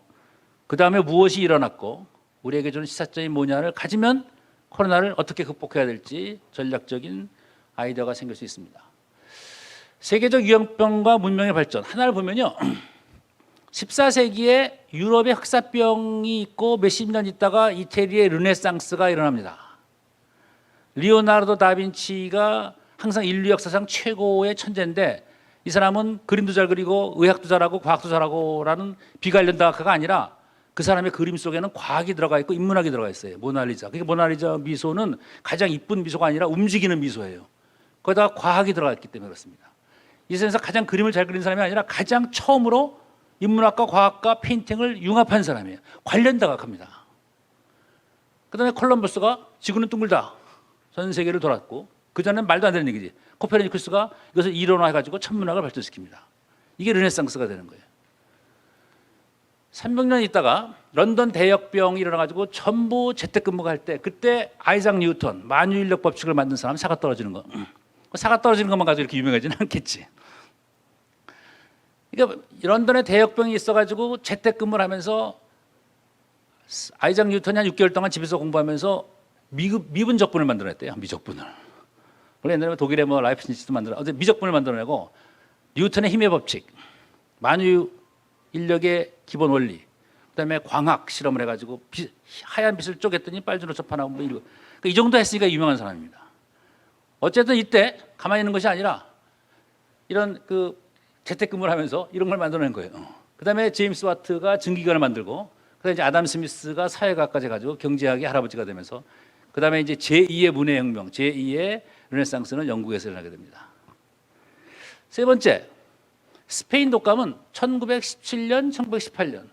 Speaker 1: 그다음에 무엇이 일어났고 우리에게 주는 시사점이 뭐냐를 가지면 코로나를 어떻게 극복해야 될지 전략적인 아이디어가 생길 수 있습니다. 세계적 유행병과 문명의 발전 하나를 보면요. 14세기에 유럽에 흑사병이 있고 몇십 년 있다가 이태리의 르네상스가 일어납니다. 리오나르도 다빈치가 항상 인류 역사상 최고의 천재인데 이 사람은 그림도 잘 그리고 의학도 잘하고 과학도 잘하고라는 비관련다가 아니라 그 사람의 그림 속에는 과학이 들어가 있고 인문학이 들어가 있어요. 모나리자. 그게 모나리자 미소는 가장 이쁜 미소가 아니라 움직이는 미소예요. 거기다가 과학이 들어가 있기 때문에 그렇습니다. 이 세상에서 가장 그림을 잘 그리는 사람이 아니라 가장 처음으로 인문학과 과학과 페인팅을 융합한 사람이에요. 관련다가 큽니다. 그다음에 콜럼버스가 지구는 둥글다. 전 세계를 돌았고 그전에는 말도 안 되는 얘기지. 코페르니쿠스가 이것을 이론화해가지고 천문학을 발전시킵니다. 이게 르네상스가 되는 거예요. 300년 있다가 런던 대역병이 일어나가지고 전부 재택근무가 할 때 그때 아이작 뉴턴 만유인력 법칙을 만든 사람 사가 떨어지는 거. 사가 떨어지는 것만 가지고 이렇게 유명하지는 않겠지. 그러니까 런던에 대역병이 있어가지고 재택근무를 하면서 아이작 뉴턴이 한 6개월 동안 집에서 공부하면서 미분적분을 만들어냈대요. 미적분을. 원래 옛날에 독일의 뭐 라이프니츠도 미적분을 만들어내고 뉴턴의 힘의 법칙, 만유 인력의 기본 원리, 그다음에 광학 실험을 해가지고 하얀 빛을 쪼갰더니 빨주노 접한하고 뭐 이러고 그러니까 이 정도 했으니까 유명한 사람입니다. 어쨌든 이때 가만히 있는 것이 아니라 이런 그 재택근무를 하면서 이런 걸 만들어낸 거예요. 그다음에 제임스 와트가 증기관을 만들고 그다음에 이제 아담 스미스가 사회과까지 해가지고 경제학의 할아버지가 되면서 그다음에 이제 제2의 문해혁명, 제2의 르네상스는 영국에서 일어나게 됩니다. 세 번째, 스페인 독감은 1917년, 1918년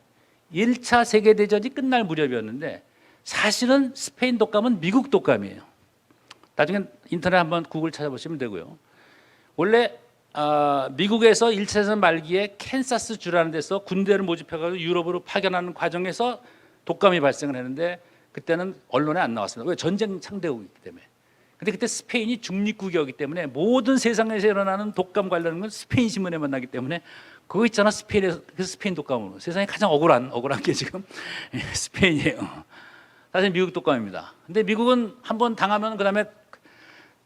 Speaker 1: 1차 세계대전이 끝날 무렵이었는데 사실은 스페인 독감은 미국 독감이에요. 나중에 인터넷 한번 구글 찾아보시면 되고요. 원래 미국에서 1차 대전 말기에 캔사스 주라는 데서 군대를 모집해가지고 유럽으로 파견하는 과정에서 독감이 발생을 했는데 그때는 언론에 안 나왔습니다. 왜? 전쟁 상대국이기 때문에. 근데 그때 스페인이 중립국이었기 때문에 모든 세상에서 일어나는 독감 관련한 건 스페인 신문에만 나기 때문에 그거 있잖아 스페인에서 그래서 스페인 독감으로 세상에 가장 억울한 게 지금 스페인이에요. 사실 미국 독감입니다. 근데 미국은 한번 당하면 그다음에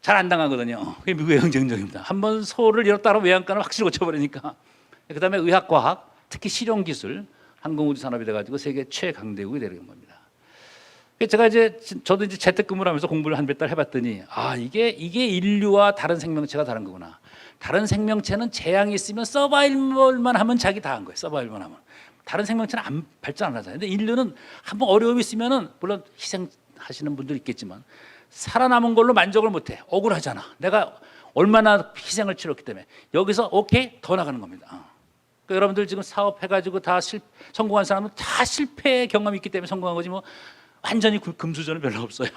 Speaker 1: 잘 안 당하거든요. 그게 미국의 긍정적입니다. 한번 소를 잃었다가 외양간을 확실히 고쳐버리니까 그다음에 의학과학 특히 실용기술 항공우주 산업이 돼가지고 세계 최강대국이 되는 겁니다. 제가 저도 이제 재택근무를 하면서 공부를 한 몇 달 해봤더니 이게 인류와 다른 생명체가 다른 거구나. 다른 생명체는 재앙이 있으면 서바이벌만 하면 자기 다 한 거예요. 서바이벌만 하면 다른 생명체는 발전 안 하잖아요. 근데 인류는 한번 어려움이 있으면은 물론 희생하시는 분들 있겠지만 살아남은 걸로 만족을 못해. 억울하잖아. 내가 얼마나 희생을 치렀기 때문에 여기서 오케이 더 나가는 겁니다. 그러니까 여러분들 지금 사업해가지고 다 성공한 사람은 다 실패 경험이 있기 때문에 성공한 거지 뭐. 완전히 금수저는 별로 없어요.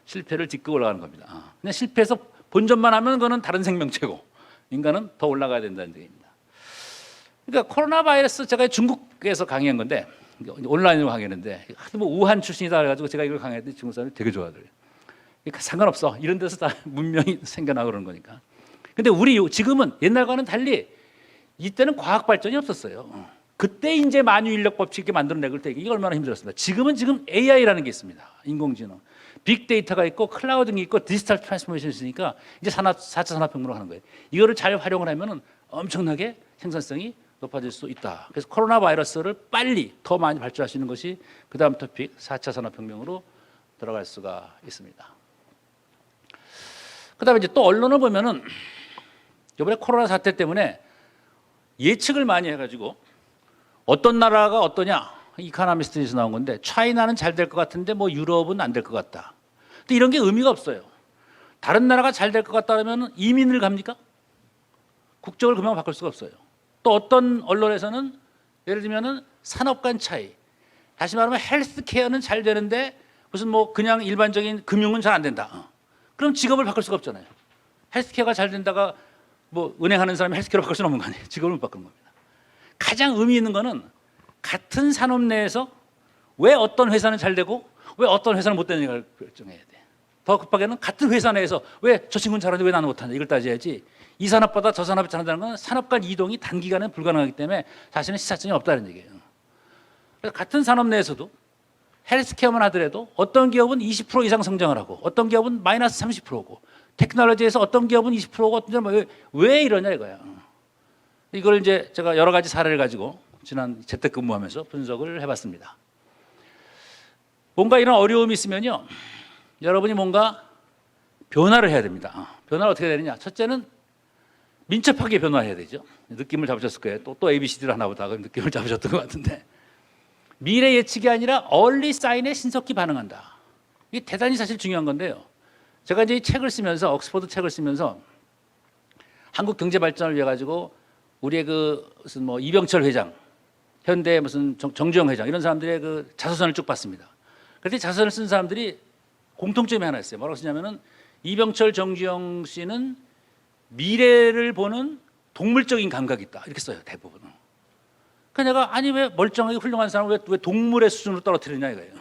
Speaker 1: 실패를 딛고 올라가는 겁니다. 그냥 실패해서 본전만 하면 그거는 다른 생명체고 인간은 더 올라가야 된다는 얘기입니다. 그러니까 코로나 바이러스 제가 중국에서 강의한 건데 온라인으로 강의했는데 하도 뭐 우한 출신이다 그래가지고 제가 이걸 강의했더니 중국 사람들이 되게 좋아하더래요. 그러니까 상관없어. 이런 데서 다 문명이 생겨나고 그러는 거니까. 근데 우리 지금은 옛날과는 달리 이때는 과학 발전이 없었어요. 그때 이제 만유인력 법칙 이렇게 만들어내고 때 이게 얼마나 힘들었습니다. 지금 AI라는 게 있습니다. 인공지능, 빅데이터가 있고 클라우드가 있고 디지털 트랜스포메이션이 있으니까 이제 4차 산업혁명으로 하는 거예요. 이거를 잘 활용을 하면 엄청나게 생산성이 높아질 수 있다. 그래서 코로나 바이러스를 빨리 더 많이 발전할 수 있는 것이 그 다음 토픽 4차 산업혁명으로 들어갈 수가 있습니다. 그 다음에 이제 또 언론을 보면은 이번에 코로나 사태 때문에 예측을 많이 해가지고 어떤 나라가 어떠냐 이카노미스트에서 나온 건데 차이나는 잘 될 것 같은데 뭐 유럽은 안 될 것 같다. 근데 이런 게 의미가 없어요. 다른 나라가 잘 될 것 같다면 이민을 갑니까? 국적을 그만 바꿀 수가 없어요. 또 어떤 언론에서는 예를 들면은 산업 간 차이. 다시 말하면 헬스케어는 잘 되는데 무슨 뭐 그냥 일반적인 금융은 잘 안 된다. 그럼 직업을 바꿀 수가 없잖아요. 헬스케어가 잘 된다가 뭐 은행하는 사람이 헬스케어로 바꿀 수는 없는 거 아니에요. 직업을 못 바꾸는 겁니다. 가장 의미 있는 거는 같은 산업 내에서 왜 어떤 회사는 잘 되고 왜 어떤 회사는 못 되는가를 결정해야 돼. 더 급하게는 같은 회사 내에서 왜 저 친구는 잘하는데 왜 나는 못하냐 이걸 따져야지. 이 산업보다 저 산업이 잘한다는 건 산업 간 이동이 단기간에 불가능하기 때문에 사실은 시사점이 없다는 얘기예요. 그래서 같은 산업 내에서도 헬스케어만 하더라도 어떤 기업은 20% 이상 성장을 하고 어떤 기업은 마이너스 30%고 테크놀로지에서 어떤 기업은 20%고 어떤 기업은 왜 이러냐 이거야. 이걸 이제 제가 여러 가지 사례를 가지고 지난 재택근무하면서 분석을 해봤습니다. 뭔가 이런 어려움이 있으면요, 여러분이 뭔가 변화를 해야 됩니다. 변화를 어떻게 해야 되느냐? 첫째는 민첩하게 변화해야 되죠. 느낌을 잡으셨을 거예요. 또 ABCD를 하나 보다가 느낌을 잡으셨던 것 같은데, 미래 예측이 아니라 얼리 사인에 신속히 반응한다. 이게 대단히 사실 중요한 건데요. 제가 이제 이 책을 쓰면서 옥스퍼드 책을 쓰면서 한국 경제 발전을 위해 가지고 우리의 그 무슨 뭐 이병철 회장, 현대 무슨 정주영 회장 이런 사람들의 그 자서전을 쭉 봤습니다. 그런데 자서전을 쓴 사람들이 공통점이 하나 있어요. 뭐라고 쓰냐면은 이병철, 정주영 씨는 미래를 보는 동물적인 감각이 있다. 이렇게 써요, 대부분은. 그러니까 내가 아니 왜 멀쩡하게 훌륭한 사람을 왜 동물의 수준으로 떨어뜨리냐 이거예요.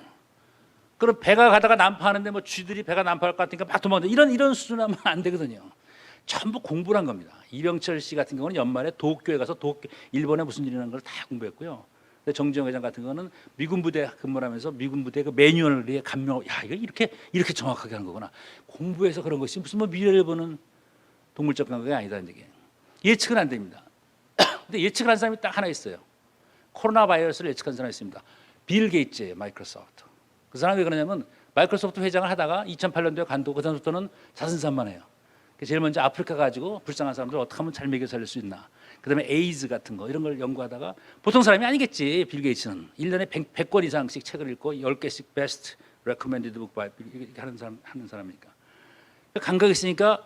Speaker 1: 그럼 배가 가다가 난파하는데 뭐 쥐들이 배가 난파할 것 같으니까 막 도망가. 이런 수준 하면 안 되거든요. 전부 공부를 한 겁니다. 이병철 씨 같은 경우는 연말에 도쿄에 가서 일본에 무슨 일이 있는 걸 다 공부했고요. 정주영 회장 같은 경우는 미군 부대 근무를 하면서 미군 부대 그 매뉴얼에 감명, 야 이거 이렇게 정확하게 하는 거구나. 공부해서 그런 것이 무슨 뭐 미래를 보는 동물적 감각이 아니다는 얘기예요. 예측은 안 됩니다. 근데 예측을 한 사람이 딱 하나 있어요. 코로나 바이러스를 예측한 사람이 있습니다. 빌 게이츠예요, 마이크로소프트. 그 사람이 왜 그러냐면 마이크로소프트 회장을 하다가 2008년도에 간두고 그 다음부터는 자선산만 해요. 제일 먼저 아프리카 가지고 불쌍한 사람들 어떻게 하면 잘 먹여 살릴 수 있나. 그다음에 에이즈 같은 거 이런 걸 연구하다가 보통 사람이 아니겠지. 빌 게이츠는 1년에 100권 이상씩 책을 읽고 10개씩 베스트 레코멘디드 북 바이 이렇게 하는 사람이니까. 감각이 있으니까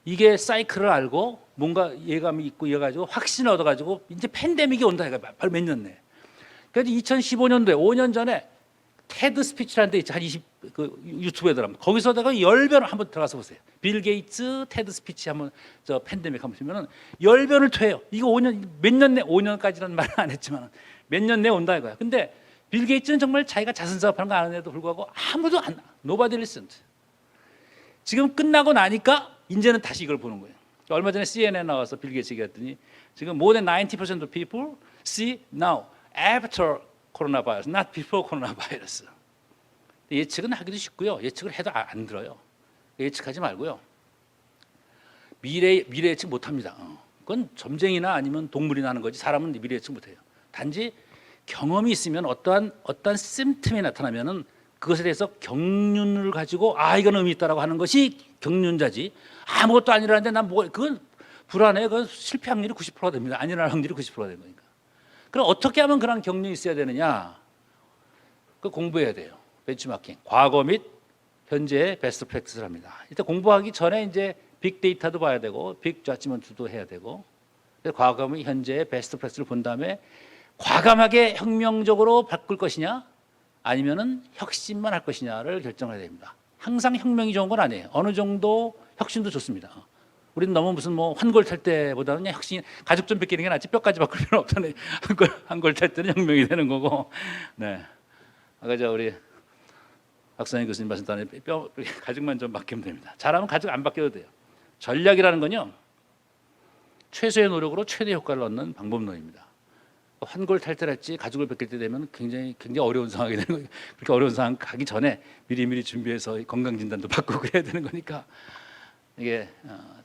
Speaker 1: 이게 사이클을 알고 뭔가 예감이 있고 이어가지고 확신을 얻어가지고 이제 팬데믹이 온다 이거 바로 몇 년 내. 그래서 2015년도에 5년 전에 테드 스피치라는 데 있죠. 한 20그 유튜브에 들어가면 거기서 내가 10변을 한번 들어가서 보세요. 빌 게이츠 테드 스피치 한번 저 팬데믹 한번 보면은 10변을 퇴해요. 이거 5년 몇 년 내 5년까지라는 말은 안 했지만 몇 년 내 온다 이거야. 근데 빌 게이츠는 정말 자기가 자선 사업하는 거 아는데도 불구하고 아무도 안 nobody listened. 지금 끝나고 나니까 이제는 다시 이걸 보는 거예요. 얼마 전에 CNN에 나와서 빌 게이츠 얘기했더니 지금 more than 90% of people see now after coronavirus, not before coronavirus. 예측은 하기도 쉽고요. 예측을 해도 안 들어요. 예측하지 말고요. 미래 예측 못 합니다. 그건 점쟁이나 아니면 동물이나 하는 거지 사람은 미래 예측 못 해요. 단지 경험이 있으면 어떠한 심틈이 나타나면은 그것에 대해서 경륜을 가지고 아 이건 의미 있다라고 하는 것이 경륜자지. 아무것도 아니라는데 난 뭐 그건 불안해. 그건 실패 확률이 90%가 됩니다. 안 일어날 확률이 90%가 되는 거니까. 그럼 어떻게 하면 그런 경륜이 있어야 되느냐? 그 공부해야 돼요. 벤치마킹. 과거 및 현재의 베스트 프랙티스를 합니다. 일단 공부하기 전에 이제 빅데이터도 봐야 되고 빅 저지먼트도 해야 되고 과거 및 현재의 베스트 프랙티스를 본 다음에 과감하게 혁명적으로 바꿀 것이냐 아니면은 혁신만 할 것이냐를 결정해야 됩니다. 항상 혁명이 좋은 건 아니에요. 어느 정도 혁신도 좋습니다. 우리는 너무 무슨 뭐 환골 탈 때보다는 그냥 혁신 가죽 좀 벗기는 게 낫지 뼈까지 바꿀 필요는 없잖아요. 환골 탈 때는 혁명이 되는 거고. 네. 아까 저 우리 박선희 교수님 말씀대로 뼈 가죽만 좀 바뀌면 됩니다. 잘하면 가죽 안 바뀌어도 돼요. 전략이라는 건요. 최소의 노력으로 최대 효과를 얻는 방법론입니다. 환골 탈퇴했지 가죽을 벗길 때 되면 굉장히 어려운 상황이 되는 거예요. 그렇게 어려운 상황 가기 전에 미리 준비해서 건강 진단도 받고 그래야 되는 거니까 이게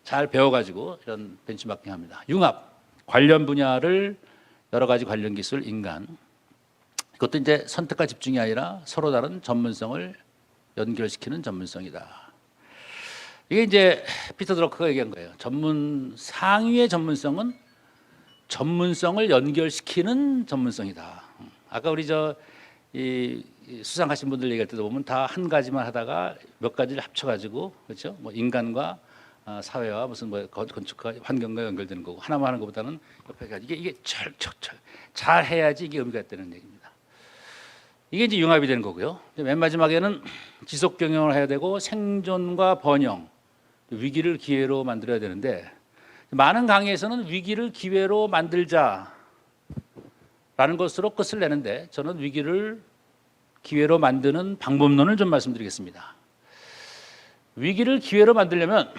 Speaker 1: 잘 배워가지고 이런 벤치마킹합니다. 융합 관련 분야를 여러 가지 관련 기술 인간 그것도 이제 선택과 집중이 아니라 서로 다른 전문성을 연결시키는 전문성이다. 이게 이제 피터 드러커가 얘기한 거예요. 상위의 전문성은 전문성을 연결시키는 전문성이다. 아까 우리 이 수상하신 분들 얘기할 때도 보면 다 한 가지만 하다가 몇 가지를 합쳐가지고 그렇죠? 뭐 인간과 사회와 무슨 뭐 건축과 환경과 연결되는 거고 하나만 하는 것보다는 옆에 이게 잘 해야지 이게 의미가 있다는 얘기입니다. 이게 이제 융합이 되는 거고요. 맨 마지막에는 지속 경영을 해야 되고 생존과 번영, 위기를 기회로 만들어야 되는데 많은 강의에서는 위기를 기회로 만들자라는 것으로 끝을 내는데 저는 위기를 기회로 만드는 방법론을 좀 말씀드리겠습니다. 위기를 기회로 만들려면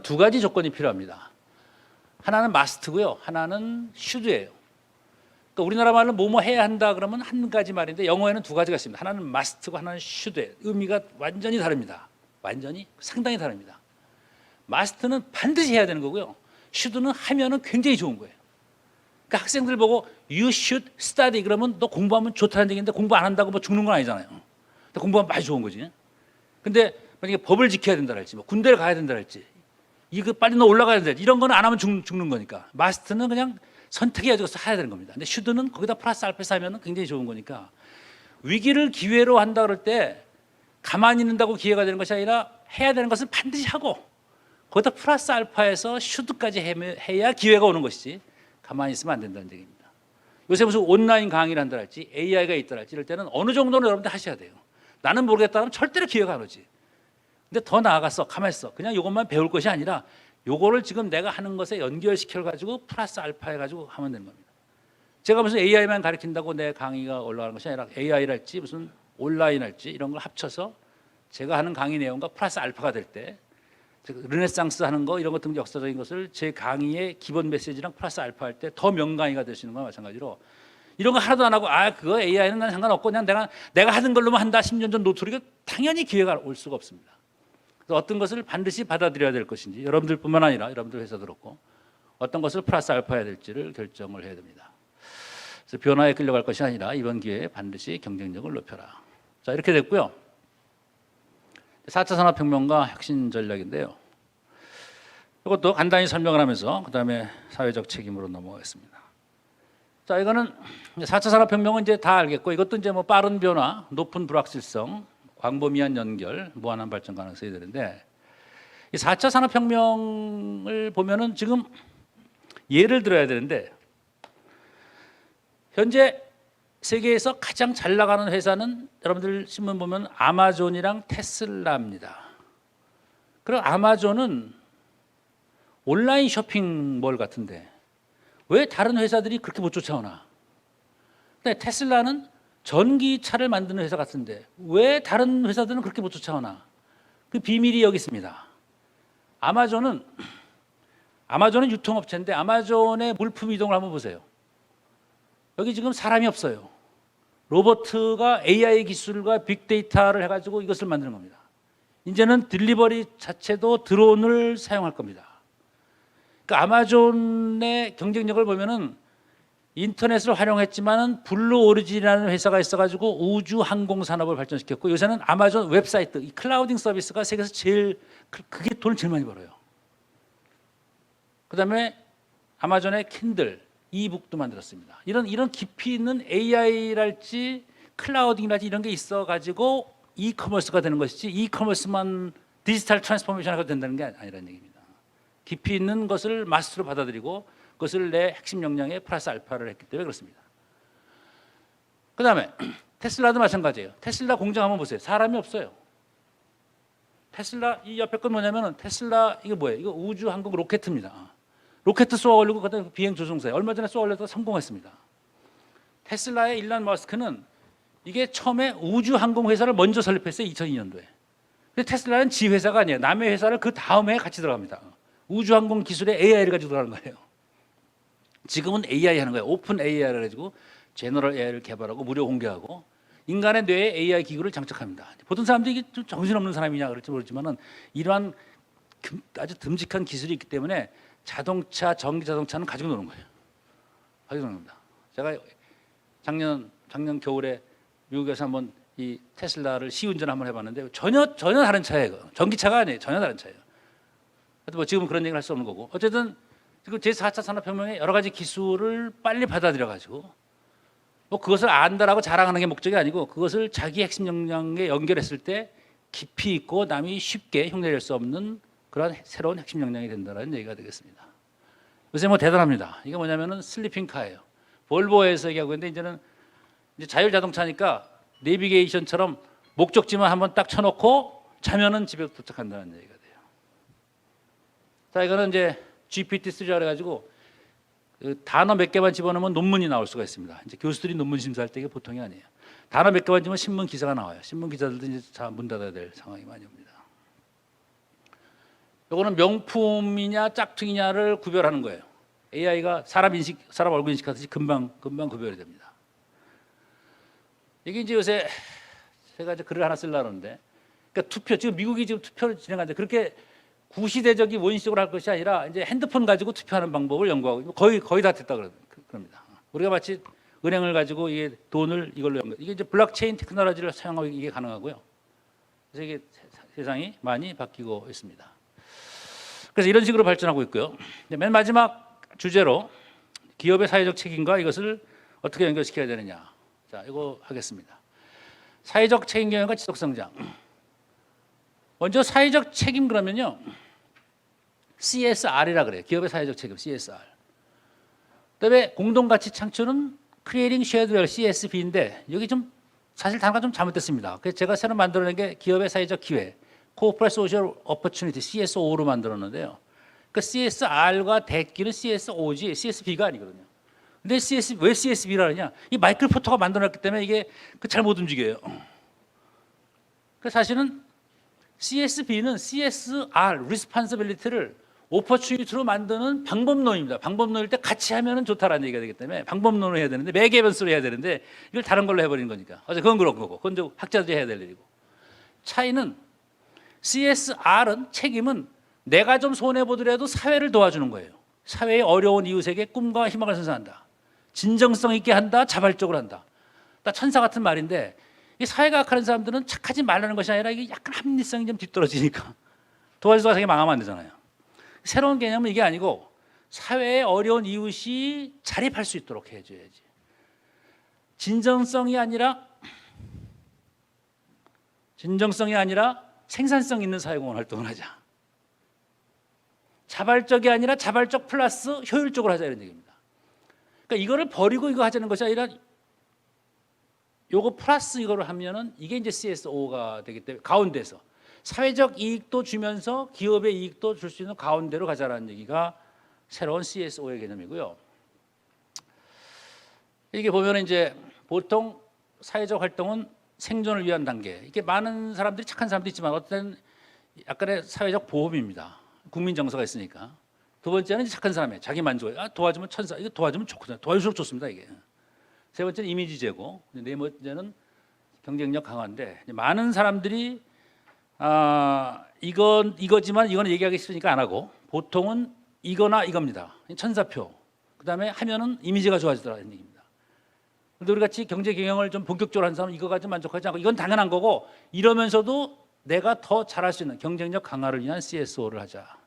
Speaker 1: 두 가지 조건이 필요합니다. 하나는 마스트고요. 하나는 슈드예요. 그러니까 우리나라 말로 뭐뭐 해야 한다 그러면 한 가지 말인데 영어에는 두 가지가 있습니다. 하나는 마스트고 하나는 슈드예요. 의미가 완전히 다릅니다. 완전히 상당히 다릅니다. 마스트는 반드시 해야 되는 거고요. 슈드는 하면은 굉장히 좋은 거예요. 그러니까 학생들 보고 you should study 그러면 너 공부하면 좋다는 얘기인데 공부 안 한다고 뭐 죽는 건 아니잖아요. 공부하면 많이 좋은 거지. 근데 만약에 법을 지켜야 된다 할지, 뭐 군대를 가야 된다 할지, 이거 빨리 너 올라가야 된다 이런 거는 안 하면 죽는 거니까. 마스트는 그냥 선택해가지고 해야 되는 겁니다. 근데 슈드는 거기다 플러스 알파 하면 굉장히 좋은 거니까 위기를 기회로 한다 그럴 때 가만히 있는다고 기회가 되는 것이 아니라 해야 되는 것을 반드시 하고 거기다 플러스 알파에서 슈드까지 해야 기회가 오는 것이지 가만히 있으면 안 된다는 얘기입니다. 요새 무슨 온라인 강의를 한다 할지 AI가 있다 할지 이럴 때는 어느 정도는 여러분들 하셔야 돼요. 나는 모르겠다 하면 절대로 기회가 안 오지. 근데 더 나아가서 가만히 있어. 그냥 이것만 배울 것이 아니라 요거를 지금 내가 하는 것에 연결시켜가지고 플러스 알파 해가지고 하면 되는 겁니다. 제가 무슨 AI만 가르친다고 내 강의가 올라가는 것이 아니라 AI랄지 무슨 온라인 할지 이런 걸 합쳐서 제가 하는 강의 내용과 플러스 알파가 될 때 르네상스 하는 거 이런 것 등 역사적인 것을 제 강의의 기본 메시지랑 플러스 알파 할 때 더 명강의가 되시는 거와 마찬가지로 이런 거 하나도 안 하고 그거 AI는 난 상관없고 그냥 내가 하는 걸로만 한다 10년 전 노트리가 당연히 기회가 올 수가 없습니다. 그래서 어떤 것을 반드시 받아들여야 될 것인지 여러분들뿐만 아니라 여러분들 회사도 그렇고 어떤 것을 플러스 알파 해야 될지를 결정을 해야 됩니다. 그래서 변화에 끌려갈 것이 아니라 이번 기회에 반드시 경쟁력을 높여라. 자, 이렇게 됐고요. 4차 산업혁명과 혁신 전략인데요. 이것도 간단히 설명을 하면서 그 다음에 사회적 책임으로 넘어가겠습니다. 자, 이거는 4차 산업혁명은 이제 다 알겠고 이것도 이제 뭐 빠른 변화, 높은 불확실성, 광범위한 연결, 무한한 발전 가능성이 되는데 이 4차 산업혁명을 보면은 지금 예를 들어야 되는데 현재 세계에서 가장 잘 나가는 회사는 여러분들 신문 보면 아마존이랑 테슬라입니다. 그럼 아마존은 온라인 쇼핑몰 같은데 왜 다른 회사들이 그렇게 못 쫓아오나? 근데 테슬라는 전기차를 만드는 회사 같은데 왜 다른 회사들은 그렇게 못 쫓아오나? 그 비밀이 여기 있습니다. 아마존은 유통업체인데 아마존의 물품 이동을 한번 보세요. 여기 지금 사람이 없어요. 로봇가 AI 기술과 빅데이터를 해가지고 이것을 만드는 겁니다. 이제는 딜리버리 자체도 드론을 사용할 겁니다. 그러니까 아마존의 경쟁력을 보면은 인터넷을 활용했지만은 블루 오리진이라는 회사가 있어가지고 우주 항공 산업을 발전시켰고 요새는 아마존 웹사이트, 이 클라우딩 서비스가 세계에서 그게 돈을 제일 많이 벌어요. 그다음에 아마존의 킨들, 이북도 만들었습니다. 이런 깊이 있는 AI랄지 클라우딩이랄지 이런 게 있어가지고 이커머스가 되는 것이지 이커머스만 디지털 트랜스포메이션 하고 된다는 게 아니라는 얘기입니다. 깊이 있는 것을 마스터로 받아들이고 그것을 내 핵심 역량에 플러스 알파를 했기 때문에 그렇습니다. 그 다음에 테슬라도 마찬가지예요. 테슬라 공장 한번 보세요. 사람이 없어요. 테슬라 이 옆에 건 뭐냐면은 테슬라 이거 뭐예요? 이거 우주 항공 로켓입니다. 로켓 쏘아 올리고 그다음에 비행 조종사에 얼마 전에 쏘아 올려서 성공했습니다. 테슬라의 일론 머스크는 이게 처음에 우주 항공 회사를 먼저 설립했어요. 2002년도에. 근데 테슬라는 지 회사가 아니에요. 남의 회사를 그 다음에 같이 들어갑니다. 우주 항공 기술에 AI를 가지고 들어가는 거예요. 지금은 AI 하는 거예요. 오픈 AI를 가지고 제너럴 AI를 개발하고 무료 공개하고 인간의 뇌에 AI 기구를 장착합니다. 보통 사람들이 이게 좀 정신없는 사람이냐 그럴지 모르지만은 이러한 아주 듬직한 기술이 있기 때문에 자동차, 전기 자동차는 가지고 노는 거예요. 가지고 노는 겁니다. 제가 작년 겨울에 미국에서 한번 이 테슬라를 시운전 한번 해봤는데 전혀 다른 차예요. 전기차가 아니에요. 전혀 다른 차예요. 뭐 지금은 그런 얘기를 할 수 없는 거고 어쨌든 지금 제4차 산업혁명의 여러 가지 기술을 빨리 받아들여 가지고 뭐 그것을 안다라고 자랑하는 게 목적이 아니고 그것을 자기 핵심 역량에 연결했을 때 깊이 있고 남이 쉽게 흉내낼 수 없는 그런 새로운 핵심 역량이 된다는 얘기가 되겠습니다. 요새 뭐 대단합니다. 이게 뭐냐면은 슬리핑카예요. 볼보에서 얘기하고 있는데 이제는 이제 자율자동차니까 내비게이션처럼 목적지만 한번 딱 쳐놓고 자면은 집에 도착한다는 얘기가 돼요. 자, 이거는 이제 GPT-3라 그래가지고 그 단어 몇 개만 집어넣으면 논문이 나올 수가 있습니다. 이제 교수들이 논문 심사할 때 이게 보통이 아니에요. 단어 몇 개만 집으면 신문 기사가 나와요. 신문 기자들도 이제 다 문 닫아야 될 상황이 많이 옵니다. 이거는 명품이냐 짝퉁이냐를 구별하는 거예요. AI가 사람 얼굴 인식하듯이 금방 구별이 됩니다. 이게 이제 요새 제가 이제 글을 하나 쓰려고 하는데, 그러니까 지금 미국이 지금 투표를 진행하는데 그렇게 구시대적인 원시적으로 할 것이 아니라 이제 핸드폰 가지고 투표하는 방법을 연구하고 거의 다 됐다 그럽니다. 우리가 마치 은행을 가지고 이게 돈을 이걸로 이게 이제 블록체인 테크놀로지를 사용하고 이게 가능하고요. 그래서 이게 세상이 많이 바뀌고 있습니다. 그래서 이런 식으로 발전하고 있고요. 맨 마지막 주제로 기업의 사회적 책임과 이것을 어떻게 연결시켜야 되느냐. 자, 이거 하겠습니다. 사회적 책임 경영과 지속 성장. 먼저 사회적 책임 그러면요, CSR이라 그래요. 기업의 사회적 책임, CSR. 그다음에 공동 가치 창출은 Creating Shared Value, CSV인데 여기 좀 사실 단어가 좀 잘못됐습니다. 그래서 제가 새로 만들어낸 게 기업의 사회적 기회, Corporate Social Opportunity, CSO로 만들었는데요. 그 CSR과 대끼는 CSO지 CSB가 아니거든요. 근데 왜 CSB라 하냐? 이 마이클 포터가 만들어놨기 때문에 이게 잘 못 움직여요. 그 사실은 CSB는 CSR, Responsibility를 오퍼추니티로 만드는 방법론입니다. 방법론일 때 같이 하면 좋다라는 얘기가 되기 때문에 방법론을 해야 되는데 매개변수로 해야 되는데 이걸 다른 걸로 해버린 거니까. 어제 그건 그런 거고, 그건 좀 학자들이 해야 될 일이고. 차이는 CSR은 책임은 내가 좀 손해 보더라도 사회를 도와주는 거예요. 사회의 어려운 이웃에게 꿈과 희망을 선사한다. 진정성 있게 한다. 자발적으로 한다. 나 천사 같은 말인데 이 사회과학하는 사람들은 착하지 말라는 것이 아니라 이게 약간 합리성이 좀 뒤떨어지니까 도와주다가 자기 망하면 안 되잖아요. 새로운 개념은 이게 아니고 사회의 어려운 이웃이 자립할 수 있도록 해줘야지. 진정성이 아니라 생산성 있는 사회공헌 활동을 하자. 자발적이 아니라 자발적 플러스 효율적으로 하자 이런 얘기입니다. 그러니까 이거를 버리고 이거 하자는 것이 아니라 요거 플러스 이거를 하면은 이게 이제 CSO가 되기 때문에 가운데서 사회적 이익도 주면서 기업의 이익도 줄 수 있는 가운데로 가자라는 얘기가 새로운 CSO의 개념이고요. 이게 보면 이제 보통 사회적 활동은 생존을 위한 단계. 이게 많은 사람들이 착한 사람도 있지만 어떤 약간의 사회적 보험입니다. 국민 정서가 있으니까. 두 번째는 착한 사람이에요. 자기 만족. 도와주면 천사. 이거 도와주면 좋거든요. 도와줄수록 좋습니다 이게. 세 번째는 이미지 제고. 네 번째는 경쟁력 강화인데 많은 사람들이 이거지만 이거는 얘기하기 싫으니까 안 하고 보통은 이거나 이겁니다. 천사표. 그다음에 하면은 이미지가 좋아지더라는 얘기입니다. 그런데 우리 같이 경제 경영을 좀 본격적으로 하는 사람은 이거 가지고 만족하지 않고 이건 당연한 거고 이러면서도 내가 더 잘할 수 있는 경쟁력 강화를 위한 CSO를 하자.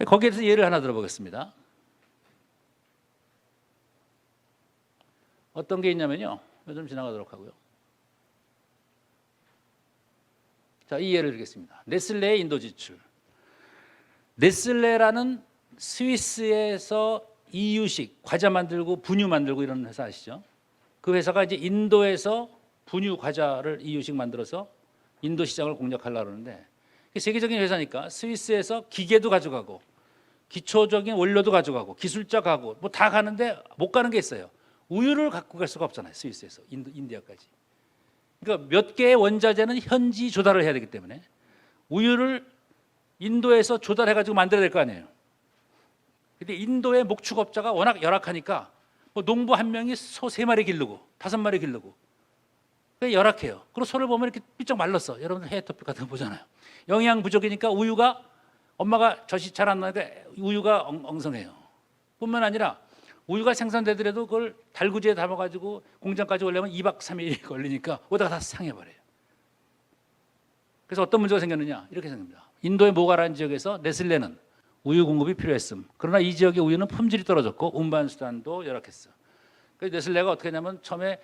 Speaker 1: 거기에 대해서 예를 하나 들어보겠습니다. 어떤 게 있냐면요. 좀 지나가도록 하고요. 자, 이 예를 들겠습니다. 네슬레의 인도 진출. 네슬레라는 스위스에서 이유식 과자 만들고 분유 만들고 이런 회사 아시죠? 그 회사가 이제 인도에서 분유 과자를 이유식 만들어서 인도 시장을 공략하려고 하는데 세계적인 회사니까 스위스에서 기계도 가져가고 기초적인 원료도 가져가고 기술자 가고 뭐 다 가는데 못 가는 게 있어요. 우유를 갖고 갈 수가 없잖아요. 스위스에서 인디아까지. 그러니까 몇 개의 원자재는 현지 조달을 해야 되기 때문에 우유를 인도에서 조달해가지고 만들어야 될 거 아니에요. 근데 인도의 목축업자가 워낙 열악하니까 뭐 농부 한 명이 소 3마리 기르고 5마리 기르고 열악해요. 그리고 소를 보면 이렇게 삐쩍 말랐어. 여러분들 해외토픽 같은 거 보잖아요. 영양 부족이니까 우유가 엄마가 젖이 잘 안 나니까 우유가 엉성해요. 뿐만 아니라 우유가 생산되더라도 그걸 달구지에 담아가지고 공장까지 오려면 2박 3일이 걸리니까 오다가 다 상해버려요. 그래서 어떤 문제가 생겼느냐 이렇게 생깁니다. 인도의 모가라는 지역에서 네슬레는 우유 공급이 필요했음. 그러나 이 지역의 우유는 품질이 떨어졌고 운반 수단도 열악했어. 그래서 네슬레가 어떻게 했냐면 처음에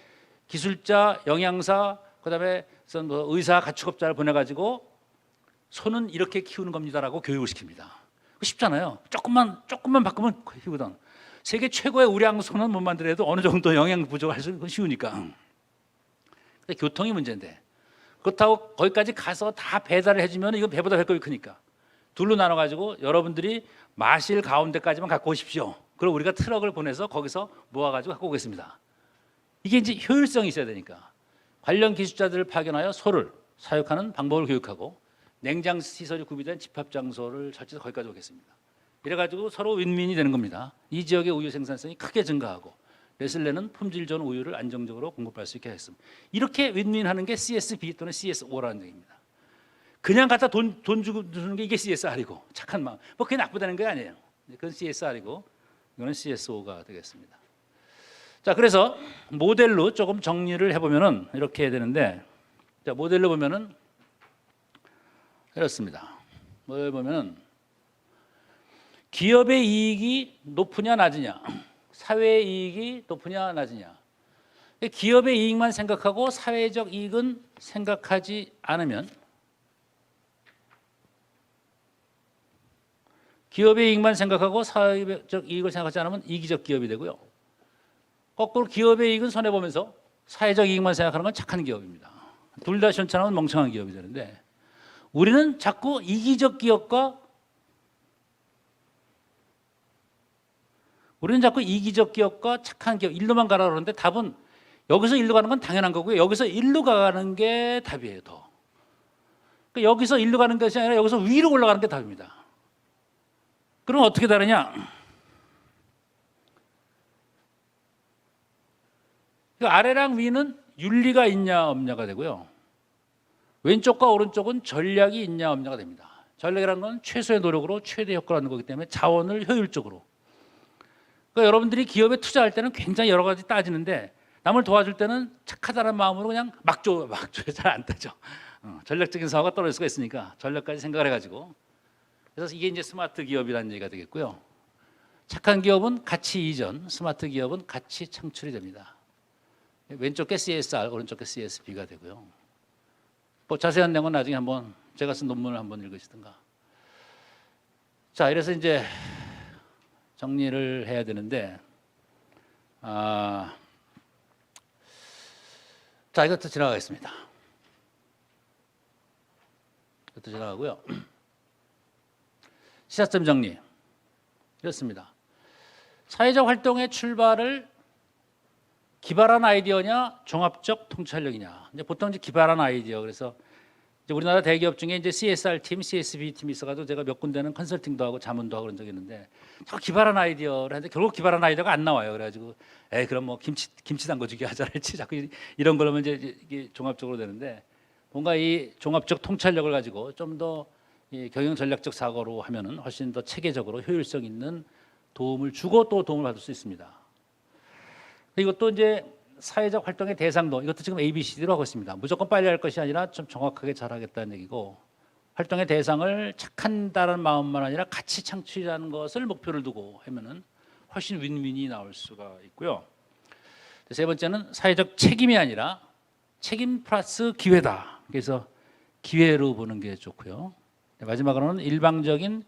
Speaker 1: 기술자, 영양사, 그다음에 뭐 의사 가축업자를 보내가지고 소는 이렇게 키우는 겁니다라고 교육을 시킵니다. 쉽잖아요. 조금만 바꾸면 키우던 세계 최고의 우량 소는 못 만들어도 어느 정도 영양 부족할 수 있는 건 쉬우니까. 근데 교통이 문제인데 그렇다고 거기까지 가서 다 배달을 해주면 이건 배보다 배꼽이 크니까 둘로 나눠가지고 여러분들이 마실 가운데까지만 갖고 오십시오. 그럼 우리가 트럭을 보내서 거기서 모아가지고 갖고 오겠습니다. 이게 이제 효율성이 있어야 되니까 관련 기술자들을 파견하여 소를 사육하는 방법을 교육하고 냉장 시설이 구비된 집합 장소를 설치해서 거기까지 오겠습니다. 이래가지고 서로 윈윈이 되는 겁니다. 이 지역의 우유 생산성이 크게 증가하고 네슬레는 품질 좋은 우유를 안정적으로 공급할 수 있게 하겠습니다. 이렇게 윈윈하는 게 CSB 또는 CSO라는 얘기입니다. 그냥 갖다 돈 주고 주는 게 이게 CSR이고 착한 마음. 뭐 그게 나쁘다는 게 아니에요. 그건 CSR이고 이거는 CSO가 되겠습니다. 자, 그래서 모델로 조금 정리를 해보면은 이렇게 해야 되는데, 자, 모델로 보면은 이렇습니다. 모델 보면은 기업의 이익이 높으냐 낮으냐, 사회의 이익이 높으냐 낮으냐. 기업의 이익만 생각하고 사회적 이익은 생각하지 않으면 기업의 이익만 생각하고 사회적 이익을 생각하지 않으면 이기적 기업이 되고요. 거꾸로 기업의 이익은 손해보면서 사회적 이익만 생각하는 건 착한 기업입니다. 둘 다 시원찮으면 멍청한 기업이 되는데 우리는 자꾸 이기적 기업과 착한 기업 일로만 가라 그러는데 답은 여기서 일로 가는 건 당연한 거고요. 여기서 일로 가는 게 답이에요. 더. 그러니까 여기서 일로 가는 것이 아니라 여기서 위로 올라가는 게 답입니다. 그럼 어떻게 다르냐? 그 아래랑 위는 윤리가 있냐 없냐가 되고요. 왼쪽과 오른쪽은 전략이 있냐 없냐가 됩니다. 전략이라는 건 최소의 노력으로 최대 효과를 얻는 거기 때문에 자원을 효율적으로. 그러니까 여러분들이 기업에 투자할 때는 굉장히 여러 가지 따지는데 남을 도와줄 때는 착하다는 마음으로 그냥 막 줘요. 잘 안 따져. 전략적인 사고가 떨어질 수가 있으니까 전략까지 생각을 해가지고. 그래서 이게 이제 스마트 기업이라는 얘기가 되겠고요. 착한 기업은 가치 이전, 스마트 기업은 가치 창출이 됩니다. 왼쪽 게 CSR, 오른쪽 게 CSB가 되고요. 뭐 자세한 내용은 나중에 한번 제가 쓴 논문을 한번 읽으시든가. 자, 이래서 이제 정리를 해야 되는데, 자, 이것도 지나가겠습니다. 이것도 지나가고요. 시사점 정리. 이렇습니다. 사회적 활동의 출발을 기발한 아이디어냐, 종합적 통찰력이냐. 이제 보통 이제 기발한 아이디어. 그래서 이제 우리나라 대기업 중에 이제 CSR 팀, CSB 팀이 있어가지고 제가 몇 군데는 컨설팅도 하고 자문도 하고 그런 적이 있는데, 자꾸 기발한 아이디어를 하는데 결국 기발한 아이디어가 안 나와요. 그래가지고, 그럼 뭐 김치 담궈주기 하자랄지 자꾸 이런 걸로면 이제 이게 종합적으로 되는데, 뭔가 이 종합적 통찰력을 가지고 좀 더 경영 전략적 사고로 하면은 훨씬 더 체계적으로 효율성 있는 도움을 주고 또 도움을 받을 수 있습니다. 이것도 이제 사회적 활동의 대상도 이것도 지금 ABCD로 하고 있습니다. 무조건 빨리 할 것이 아니라 좀 정확하게 잘하겠다는 얘기고 활동의 대상을 착한다는 마음만 아니라 가치 창출이라는 것을 목표를 두고 하면은 훨씬 윈윈이 나올 수가 있고요. 세 번째는 사회적 책임이 아니라 책임 플러스 기회다. 그래서 기회로 보는 게 좋고요. 마지막으로는 일방적인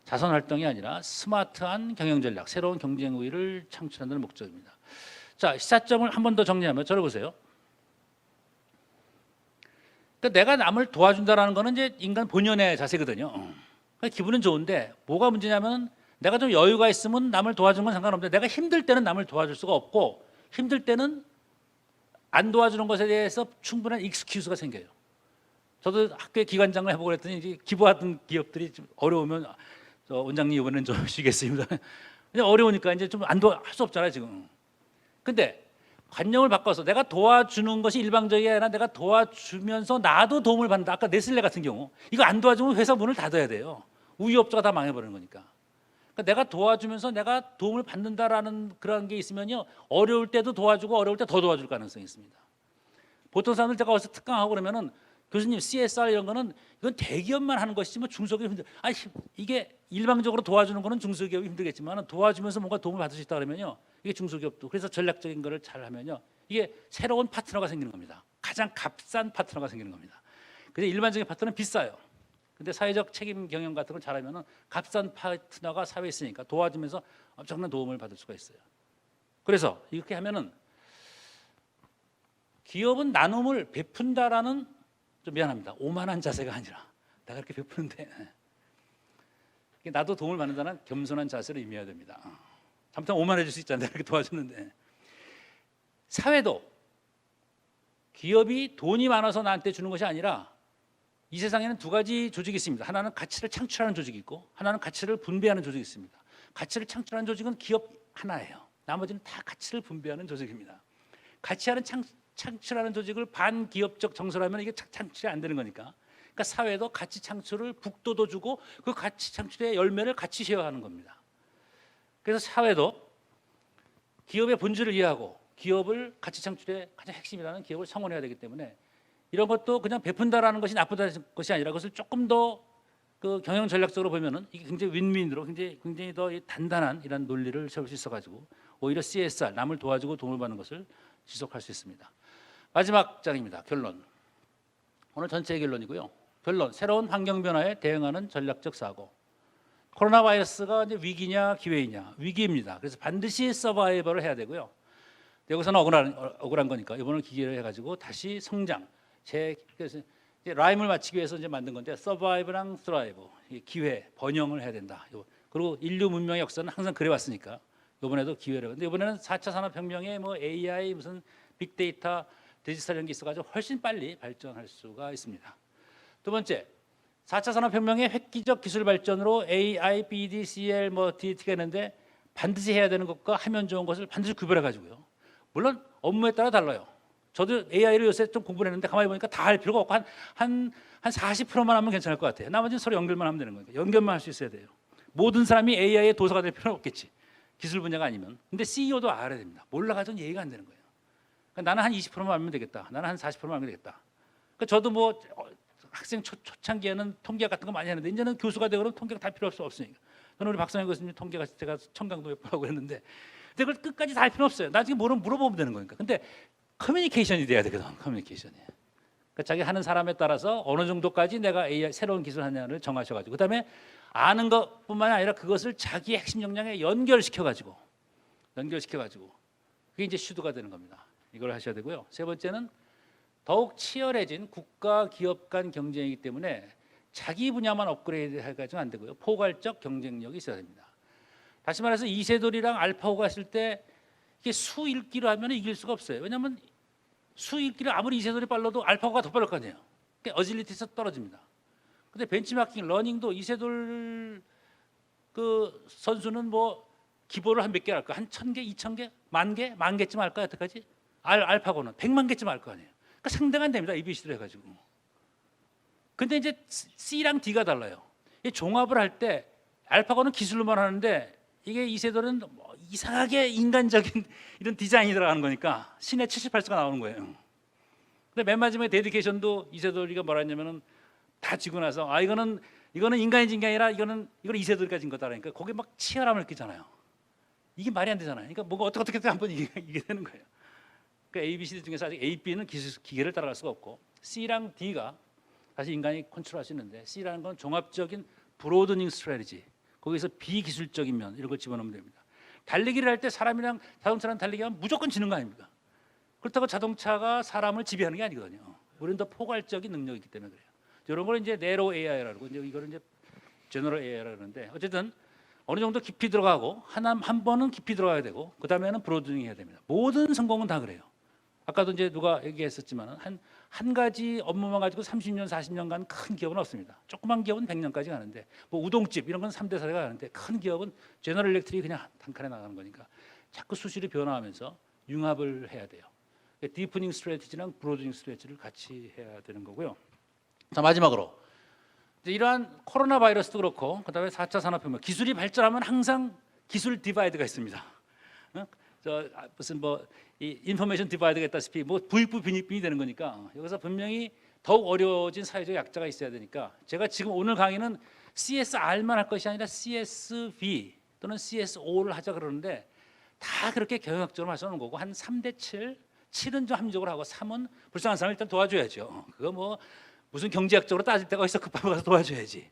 Speaker 1: 자선 활동이 아니라 스마트한 경영 전략, 새로운 경쟁 우위를 창출하는 목적입니다. 자, 시사점을 한 번 더 정리하면 저를 보세요. 그러니까 내가 남을 도와준다라는 거는 이제 인간 본연의 자세거든요. 그러니까 기분은 좋은데 뭐가 문제냐면 내가 좀 여유가 있으면 남을 도와주는 건 상관없는데 내가 힘들 때는 남을 도와줄 수가 없고 힘들 때는 안 도와주는 것에 대해서 충분한 익스큐즈가 생겨요. 저도 학교에 기관장을 해보고 그랬더니 이제 기부하던 기업들이 좀 어려우면 원장님 이번엔 좀 쉬겠습니다. 그냥 어려우니까 이제 좀 안 도와할 수 없잖아요 지금. 근데 관념을 바꿔서 내가 도와주는 것이 일방적이 아니라 내가 도와주면서 나도 도움을 받는다. 아까 네슬레 같은 경우 이거 안 도와주면 회사 문을 닫아야 돼요. 우유업자가 다 망해버리는 거니까. 그러니까 내가 도와주면서 내가 도움을 받는다라는 그런 게 있으면요 어려울 때도 도와주고 어려울 때 더 도와줄 가능성이 있습니다. 보통 사람들 제가 어디서 특강하고 그러면은 교수님 CSR 이런 거는 이건 대기업만 하는 것이지 뭐 중소기업 힘들. 아니 이게 일방적으로 도와주는 거는 중소기업이 힘들겠지만 도와주면서 뭔가 도움을 받을 수 있다 그러면요 이게 중소기업도 그래서 전략적인 거를 잘 하면요 이게 새로운 파트너가 생기는 겁니다. 가장 값싼 파트너가 생기는 겁니다. 근데 일반적인 파트너는 비싸요. 근데 사회적 책임 경영 같은 걸 잘하면은 값싼 파트너가 사회에 있으니까 도와주면서 엄청난 도움을 받을 수가 있어요. 그래서 이렇게 하면은 기업은 나눔을 베푼다라는, 좀 미안합니다, 오만한 자세가 아니라 내가 이렇게 베푸는데 나도 도움을 받는다는 겸손한 자세를 임해야 됩니다. 잠깐 오만해질 수 있잖아요. 이렇게 도와주는데. 사회도 기업이 돈이 많아서 나한테 주는 것이 아니라, 이 세상에는 두 가지 조직이 있습니다. 하나는 가치를 창출하는 조직이 있고, 하나는 가치를 분배하는 조직이 있습니다. 가치를 창출하는 조직은 기업 하나예요. 나머지는 다 가치를 분배하는 조직입니다. 가치하는 창출하는 조직을 반기업적 정서로 하면 이게 창출이 안 되는 거니까. 그러니까 사회도 가치 창출을 북돋워 주고 그 가치 창출의 열매를 같이 쉐어하는 겁니다. 그래서 사회도 기업의 본질을 이해하고 기업을 가치 창출의 가장 핵심이라는 기업을 성원해야 되기 때문에, 이런 것도 그냥 베푼다라는 것이 나쁘다는 것이 아니라 그것을 조금 더 그 경영 전략적으로 보면은 이게 굉장히 윈윈으로 굉장히 더 단단한 이런 논리를 세울 수 있어가지고 오히려 CSR, 남을 도와주고 도움을 받는 것을 지속할 수 있습니다. 마지막 장입니다. 결론. 오늘 전체의 결론이고요. 결론. 새로운 환경 변화에 대응하는 전략적 사고. 코로나 바이러스가 이제 위기냐 기회이냐? 위기입니다. 그래서 반드시 서바이벌을 해야 되고요. 여기서는 억울한 거니까 이번을 기회로 해가지고 다시 성장. 그래서 이제 라임을 맞추기 위해서 이제 만든 건데, 서바이브랑 스트라이브, 기회, 번영을 해야 된다. 그리고 인류 문명의 역사는 항상 그래왔으니까 이번에도 기회를. 근데 이번에는 4차 산업혁명에 뭐 AI, 무슨 빅데이터, 디지털 이런 게 있어가지고 훨씬 빨리 발전할 수가 있습니다. 두 번째, 4차 산업혁명의 획기적 기술 발전으로 AI, BDCL, 뭐 DT가 있는데 반드시 해야 되는 것과 하면 좋은 것을 반드시 구별해 가지고요. 물론 업무에 따라 달라요. 저도 AI를 요새 좀 공부를 했는데 가만히 보니까 다 할 필요가 없고 한 40%만 하면 괜찮을 것 같아요. 나머지는 서로 연결만 하면 되는 거니까 연결만 할 수 있어야 돼요. 모든 사람이 AI의 도서가 될 필요는 없겠지. 기술 분야가 아니면. 근데 CEO도 알아야 됩니다. 몰라가지고 이해가 안 되는 거예요. 그러니까 나는 한 20%만 알면 되겠다. 나는 한 40%만 알면 되겠다. 그러니까 저도 뭐 학생 초창기에는 통계학 같은 거 많이 하는데 이제는 교수가 되고 그러면 통계가 다 필요 없으니까. 저는 우리 박상현 교수님 통계가 제가 청강도 몇 번 하고 했는데, 근데 그걸 끝까지 다 할 필요 없어요. 나중에 물어보면 되는 거니까. 근데 커뮤니케이션이 돼야 되거든. 커뮤니케이션이. 그러니까 자기 하는 사람에 따라서 어느 정도까지 내가 AI 새로운 기술 하냐를 정하셔가지고, 그다음에 아는 것뿐만 아니라 그것을 자기의 핵심 역량에 연결시켜가지고 그게 이제 슈드가 되는 겁니다. 이걸 하셔야 되고요. 세 번째는 더욱 치열해진 국가 기업 간 경쟁이기 때문에 자기 분야만 업그레이드 해가지고 안 되고요. 포괄적 경쟁력이 있어야 됩니다. 다시 말해서 이세돌이랑 알파고가 했을 때 이게 수 읽기로 하면 이길 수가 없어요. 왜냐하면 수 읽기를 아무리 이세돌이 빨라도 알파고가 더 빠를 거 아니에요. 그러니까 어질리티에서 떨어집니다. 근데 벤치마킹, 러닝도 이세돌 그 선수는 뭐 기본을 한 몇 개 할까? 한 1,000개, 2,000개, 만 개쯤 할까요? 여태까지? 알파고는 100만 개쯤 할 거 아니에요. 그러니까 상대가 안 됩니다. ABC로 해가지고. 근데 이제 C랑 D가 달라요. 이 종합을 할 때 알파고는 기술로만 하는데 이게 이세돌은 뭐 이상하게 인간적인 이런 디자인이 들어가는 거니까 신의 78수가 나오는 거예요. 근데 맨 마지막에 데디케이션도 이세돌이가 뭐라 했냐면은 다 지고 나서 이거는 인간이 진 게 아니라 이거는 이세돌이가 진 거다라니까 거기에 막 치열함을 느끼잖아요. 이게 말이 안 되잖아요. 그러니까 뭐가 어떻게 한번 이게 되는 거예요. 그러니까 A, B, C 중에서 아직 A, B는 기계를 따라갈 수가 없고 C랑 D가 사실 인간이 컨트롤할 수 있는데, C라는 건 종합적인 브로드닝 스트래티지, 거기서 비기술적인 면 이런 걸 집어넣으면 됩니다. 달리기를 할 때 사람이랑 자동차랑 달리기하면 무조건 지는 거 아닙니까? 그렇다고 자동차가 사람을 지배하는 게 아니거든요. 우리는 더 포괄적인 능력이 있기 때문에 그래요. 이런 걸 이제 네로 AI라고, 이제 이거를 이제 제너럴 AI라고 하는데, 어쨌든 어느 정도 깊이 들어가고 한 번은 깊이 들어가야 되고 그 다음에는 브로드닝 해야 됩니다. 모든 성공은 다 그래요. 아까도 이제 누가 얘기했었지만 한 가지 업무만 가지고 30년, 40년간 큰 기업은 없습니다. 조그만 기업은 100년까지 가는데, 뭐 우동집 이런 건 3대 4대가 가는데, 큰 기업은 제너럴 일렉트릭이 그냥 단칸에 나가는 거니까 자꾸 수시로 변화하면서 융합을 해야 돼요. 디프닝 스트래티지랑 브로드닝 스트래티지를 같이 해야 되는 거고요. 자, 마지막으로 이러한 코로나 바이러스도 그렇고 그다음에 4차 산업혁명, 기술이 발전하면 항상 기술 디바이드가 있습니다. 무슨 뭐 이 인포메이션 디바이드가 있다시피 뭐 부익부 빈익빈이 되는 거니까 여기서 분명히 더욱 어려워진 사회적 약자가 있어야 되니까, 제가 지금 오늘 강의는 CSR만 할 것이 아니라 CSV 또는 CSO를 하자 그러는데 다 그렇게 경영학적으로 맞춰놓은 거고, 한 3대 7 7은 좀 합리적으로 하고 3은 불쌍한 사람을 일단 도와줘야죠. 그거 뭐 무슨 경제학적으로 따질 데가 어디서 급하면 가서 도와줘야지.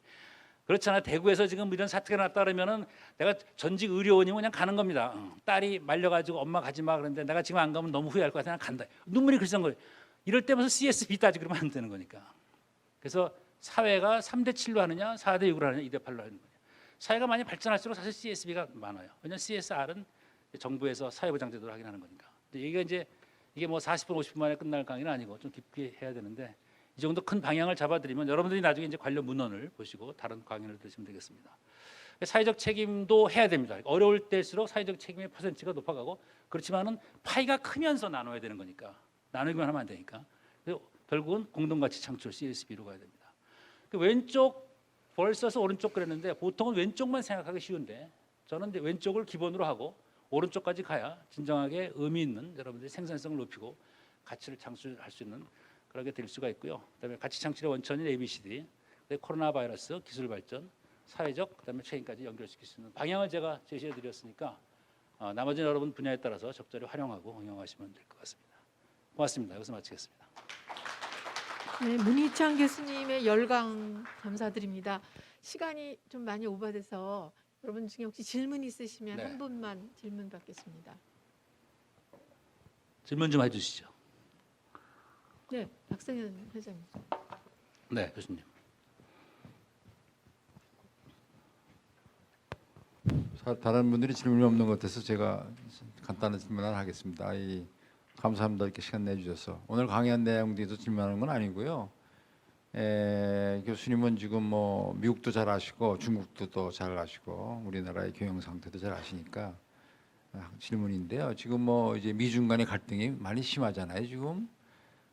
Speaker 1: 그렇잖아. 대구에서 지금 이런 사태가 났다 그러면은 내가 전직 의료원이면 그냥 가는 겁니다. 딸이 말려가지고 엄마 가지 마 그러는데 내가 지금 안 가면 너무 후회할 것 같아. 난 간다. 눈물이 글썽거려. 이럴 때면서 CSB 따지 그러면 안 되는 거니까. 그래서 사회가 3대 7로 하느냐 4대 6으로 하느냐 2대 8로 하는 거예요. 사회가 많이 발전할수록 사실 CSB가 많아요. 왜냐하면 CSR은 정부에서 사회보장제도를 하긴 하는 거니까. 근데 이게 뭐 40분 50분 만에 끝날 강의는 아니고 좀 깊게 해야 되는데 이 정도 큰 방향을 잡아드리면 여러분들이 나중에 이제 관련 문헌을 보시고 다른 강의를 들으시면 되겠습니다. 사회적 책임도 해야 됩니다. 어려울 때일수록 사회적 책임의 퍼센트가 높아가고 그렇지만은 파이가 크면서 나눠야 되는 거니까 나누기만 하면 안 되니까 결국은 공동가치 창출 CSB로 가야 됩니다. 왼쪽 vs 오른쪽 그랬는데 보통은 왼쪽만 생각하기 쉬운데 저는 이제 왼쪽을 기본으로 하고 오른쪽까지 가야 진정하게 의미 있는 여러분들의 생산성을 높이고 가치를 창출할 수 있는 그렇게 될 수가 있고요. 그다음에 가치 창출의 원천인 ABCD, 코로나 바이러스, 기술 발전, 사회적, 그다음에 책임까지 연결시킬 수 있는 방향을 제가 제시해드렸으니까 나머지 여러분 분야에 따라서 적절히 활용하고 응용하시면 될 것 같습니다. 고맙습니다. 여기서 마치겠습니다.
Speaker 2: 네, 문희창 교수님의 열강 감사드립니다. 시간이 좀 많이 오버돼서 여러분 중에 혹시 질문 있으시면
Speaker 1: 네.
Speaker 2: 한 분만 질문 받겠습니다.
Speaker 1: 질문 좀 해주시죠.
Speaker 2: 네, 박성현 회장님.
Speaker 1: 네, 교수님.
Speaker 3: 다른 분들이 질문이 없는 것 같아서 제가 간단한 질문을 하겠습니다. 감사합니다. 이렇게 시간 내주셔서. 오늘 강의한 내용들도 질문하는 건 아니고요. 교수님은 지금 뭐 미국도 잘 아시고 중국도 또 잘 아시고 우리나라의 경영 상태도 잘 아시니까 질문인데요. 지금 뭐 이제 미중 간의 갈등이 많이 심하잖아요. 지금.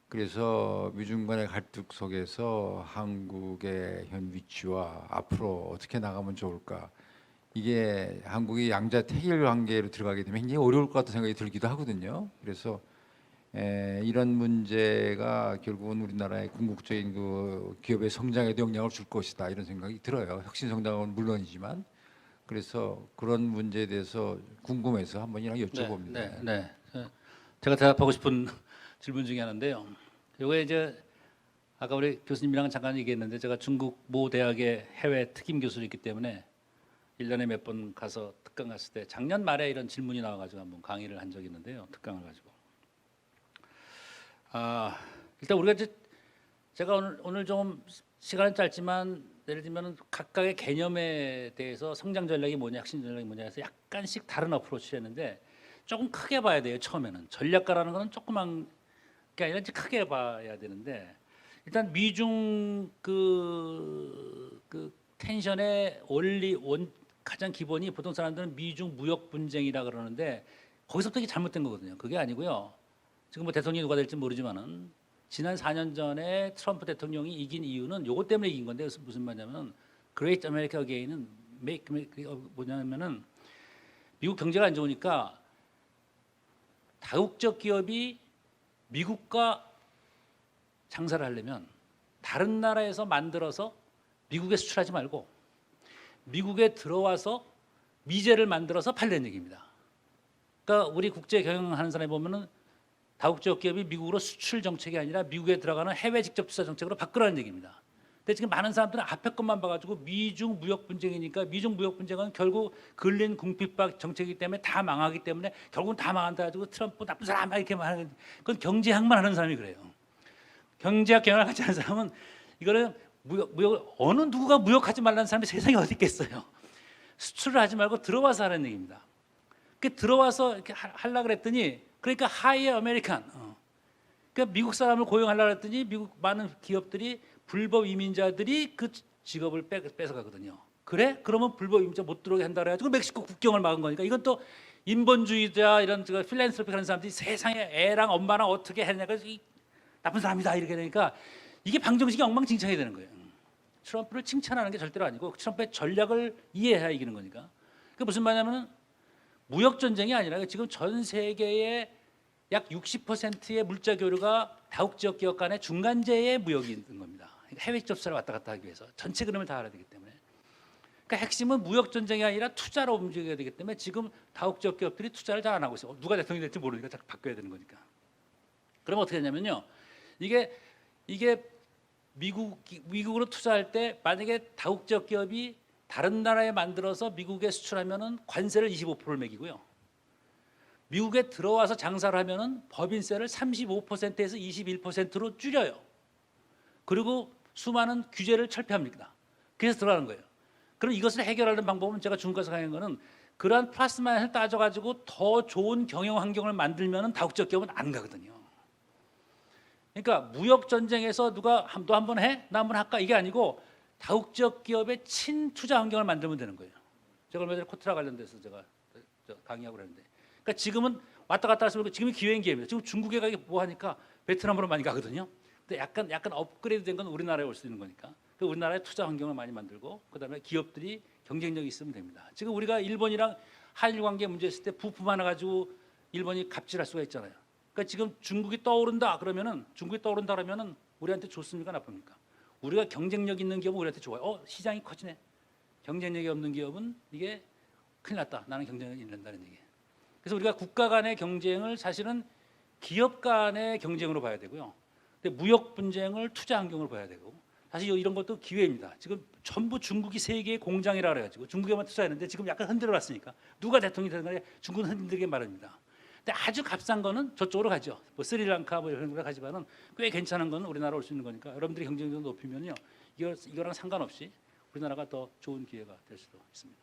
Speaker 3: 그래서 미중 간의 갈등 속에서 한국의 현 위치와 앞으로 어떻게 나가면 좋을까? 이게 한국이 양자 태길 관계로 들어가게 되면 굉장히 어려울 것 같은 생각이 들기도 하거든요. 그래서 이런 문제가 결국은 우리나라의 궁극적인 그 기업의 성장에도 영향을 줄 것이다 이런 생각이 들어요. 혁신 성장은 물론이지만 그래서 그런 문제에 대해서 궁금해서 한번이랑 여쭤봅니다.
Speaker 1: 네. 제가 대답하고 싶은 질문 중에 하나인데요. 이게 이제 아까 우리 교수님이랑 잠깐 얘기했는데 제가 중국 모 대학의 해외 특임 교수로 있기 때문에 1년에 몇 번 가서 특강 갔을 때 작년 말에 이런 질문이 나와가지고 한번 강의를 한 적이 있는데요. 특강을 가지고. 일단 우리가 이제 제가 오늘 좀 시간은 짧지만 예를 들면 각각의 개념에 대해서 성장 전략이 뭐냐, 혁신 전략이 뭐냐 해서 약간씩 다른 어프로치를 했는데 조금 크게 봐야 돼요. 처음에는 전략가라는 거는 조그만 게 아니라 이제 크게 봐야 되는데 일단 미중 그 텐션의 가장 기본이 보통 사람들은 미중 무역 분쟁이라 그러는데 거기서부터 이게 잘못된 거거든요. 그게 아니고요. 지금 뭐 대통령이 누가 될지 모르지만은 지난 4년 전에 트럼프 대통령이 이긴 이유는 요것 때문에 이긴 건데 무슨 말이냐면 Great America Again은 뭐냐면은 미국 경제가 안 좋으니까 다국적 기업이 미국과 장사를 하려면 다른 나라에서 만들어서 미국에 수출하지 말고 미국에 들어와서 미제를 만들어서 팔려는 얘기입니다. 그러니까 우리 국제 경영하는 사람이 보면은 다국적 기업이 미국으로 수출 정책이 아니라 미국에 들어가는 해외 직접 투자 정책으로 바꾸라는 얘기입니다. 근데 지금 많은 사람들은 앞에 것만 봐가지고 미중 무역 분쟁이니까 미중 무역 분쟁은 결국 근린 궁핍박 정책이기 때문에 다 망하기 때문에 결국은 다 망한다 가지고 트럼프 나쁜 사람 이렇게 말하는 그건 경제학만 하는 사람이 그래요. 경제학 경영을 같이 하는 사람은 이거는 무역 어느 누구가 무역하지 말라는 사람이 세상에 어디 있겠어요. 수출을 하지 말고 들어와서 하라는 얘기입니다. 그 들어와서 이렇게 하려 그랬더니 그러니까 하이 아메리칸. 그러니까 미국 사람을 고용하려 그랬더니 미국 많은 기업들이 불법 이민자들이 그 직업을 뺏어가거든요. 그래? 그러면 불법 이민자 못 들어오게 한다 그래가지고 멕시코 국경을 막은 거니까 이건 또 인본주의자 이런 필랜스로피 하는 사람들이 세상에 애랑 엄마랑 어떻게 했냐가 나쁜 사람이다 이렇게 되니까 이게 방정식이 엉망진창이 되는 거예요. 트럼프를 칭찬하는 게 절대로 아니고 트럼프의 전략을 이해해야 이기는 거니까. 그게 무슨 말이냐면은 무역 전쟁이 아니라 지금 전 세계의 약 60%의 물자 교류가 다국적 기업 간의 중간재의 무역이 있는 겁니다. 그러니까 해외 접수를 왔다 갔다 하기 위해서 전체 그림을 다 알아야 되기 때문에. 그러니까 핵심은 무역 전쟁이 아니라 투자로 움직여야 되기 때문에 지금 다국적 기업들이 투자를 잘 안 하고 있어요. 누가 대통령이 될지 모르니까 자꾸 바꿔야 되는 거니까. 그럼 어떻게 되냐면요. 이게 미국으로 투자할 때 만약에 다국적 기업이 다른 나라에 만들어서 미국에 수출하면은 관세를 25%를 매기고요. 미국에 들어와서 장사를 하면은 법인세를 35%에서 21%로 줄여요. 그리고 수많은 규제를 철폐합니다. 그래서 들어가는 거예요. 그럼 이것을 해결하는 방법은 제가 중국에서 강의한 거는 그러한 플러스 마이너스를 따져가지고 더 좋은 경영 환경을 만들면은 다국적 기업은 안 가거든요. 그러니까 무역 전쟁에서 누가 너 한번 해? 나 한번 할까? 이게 아니고 다국적 기업의 친투자 환경을 만들면 되는 거예요. 제가 얼마 전에 코트라 관련돼서 제가 강의하고 그랬는데, 그러니까 지금은 왔다 갔다 하시면 지금이 기회인 기회입니다. 지금 중국에 가기 뭐 하니까 베트남으로 많이 가거든요. 근데 약간 업그레이드된 건 우리나라에 올 수 있는 거니까. 그 우리나라의 투자 환경을 많이 만들고 그다음에 기업들이 경쟁력이 있으면 됩니다. 지금 우리가 일본이랑 한일 관계 문제 있을 때 부품 하나 가지고 일본이 갑질할 수가 있잖아요. 그러니까 지금 중국이 떠오른다 그러면은 우리한테 좋습니까 나쁩니까? 우리가 경쟁력 있는 기업은 우리한테 좋아요. 시장이 커지네. 경쟁력이 없는 기업은 이게 큰일 났다. 나는 경쟁력이 잃는다는 얘기예요. 그래서 우리가 국가 간의 경쟁을 사실은 기업 간의 경쟁으로 봐야 되고요. 근데 무역 분쟁을 투자 환경으로 봐야 되고 사실 이런 것도 기회입니다. 지금 전부 중국이 세계의 공장이라 그래가지고 중국에만 투자했는데 지금 약간 흔들어놨으니까 누가 대통령이 되는 간에 중국은 흔들게 마련입니다. 근데 아주 값싼 거는 저쪽으로 가죠. 뭐 스리랑카 뭐 이런 데 가지만은 꽤 괜찮은 거는 우리나라 올 수 있는 거니까 여러분들이 경쟁력 높이면요 이거랑 상관없이 우리나라가 더 좋은 기회가 될 수도 있습니다.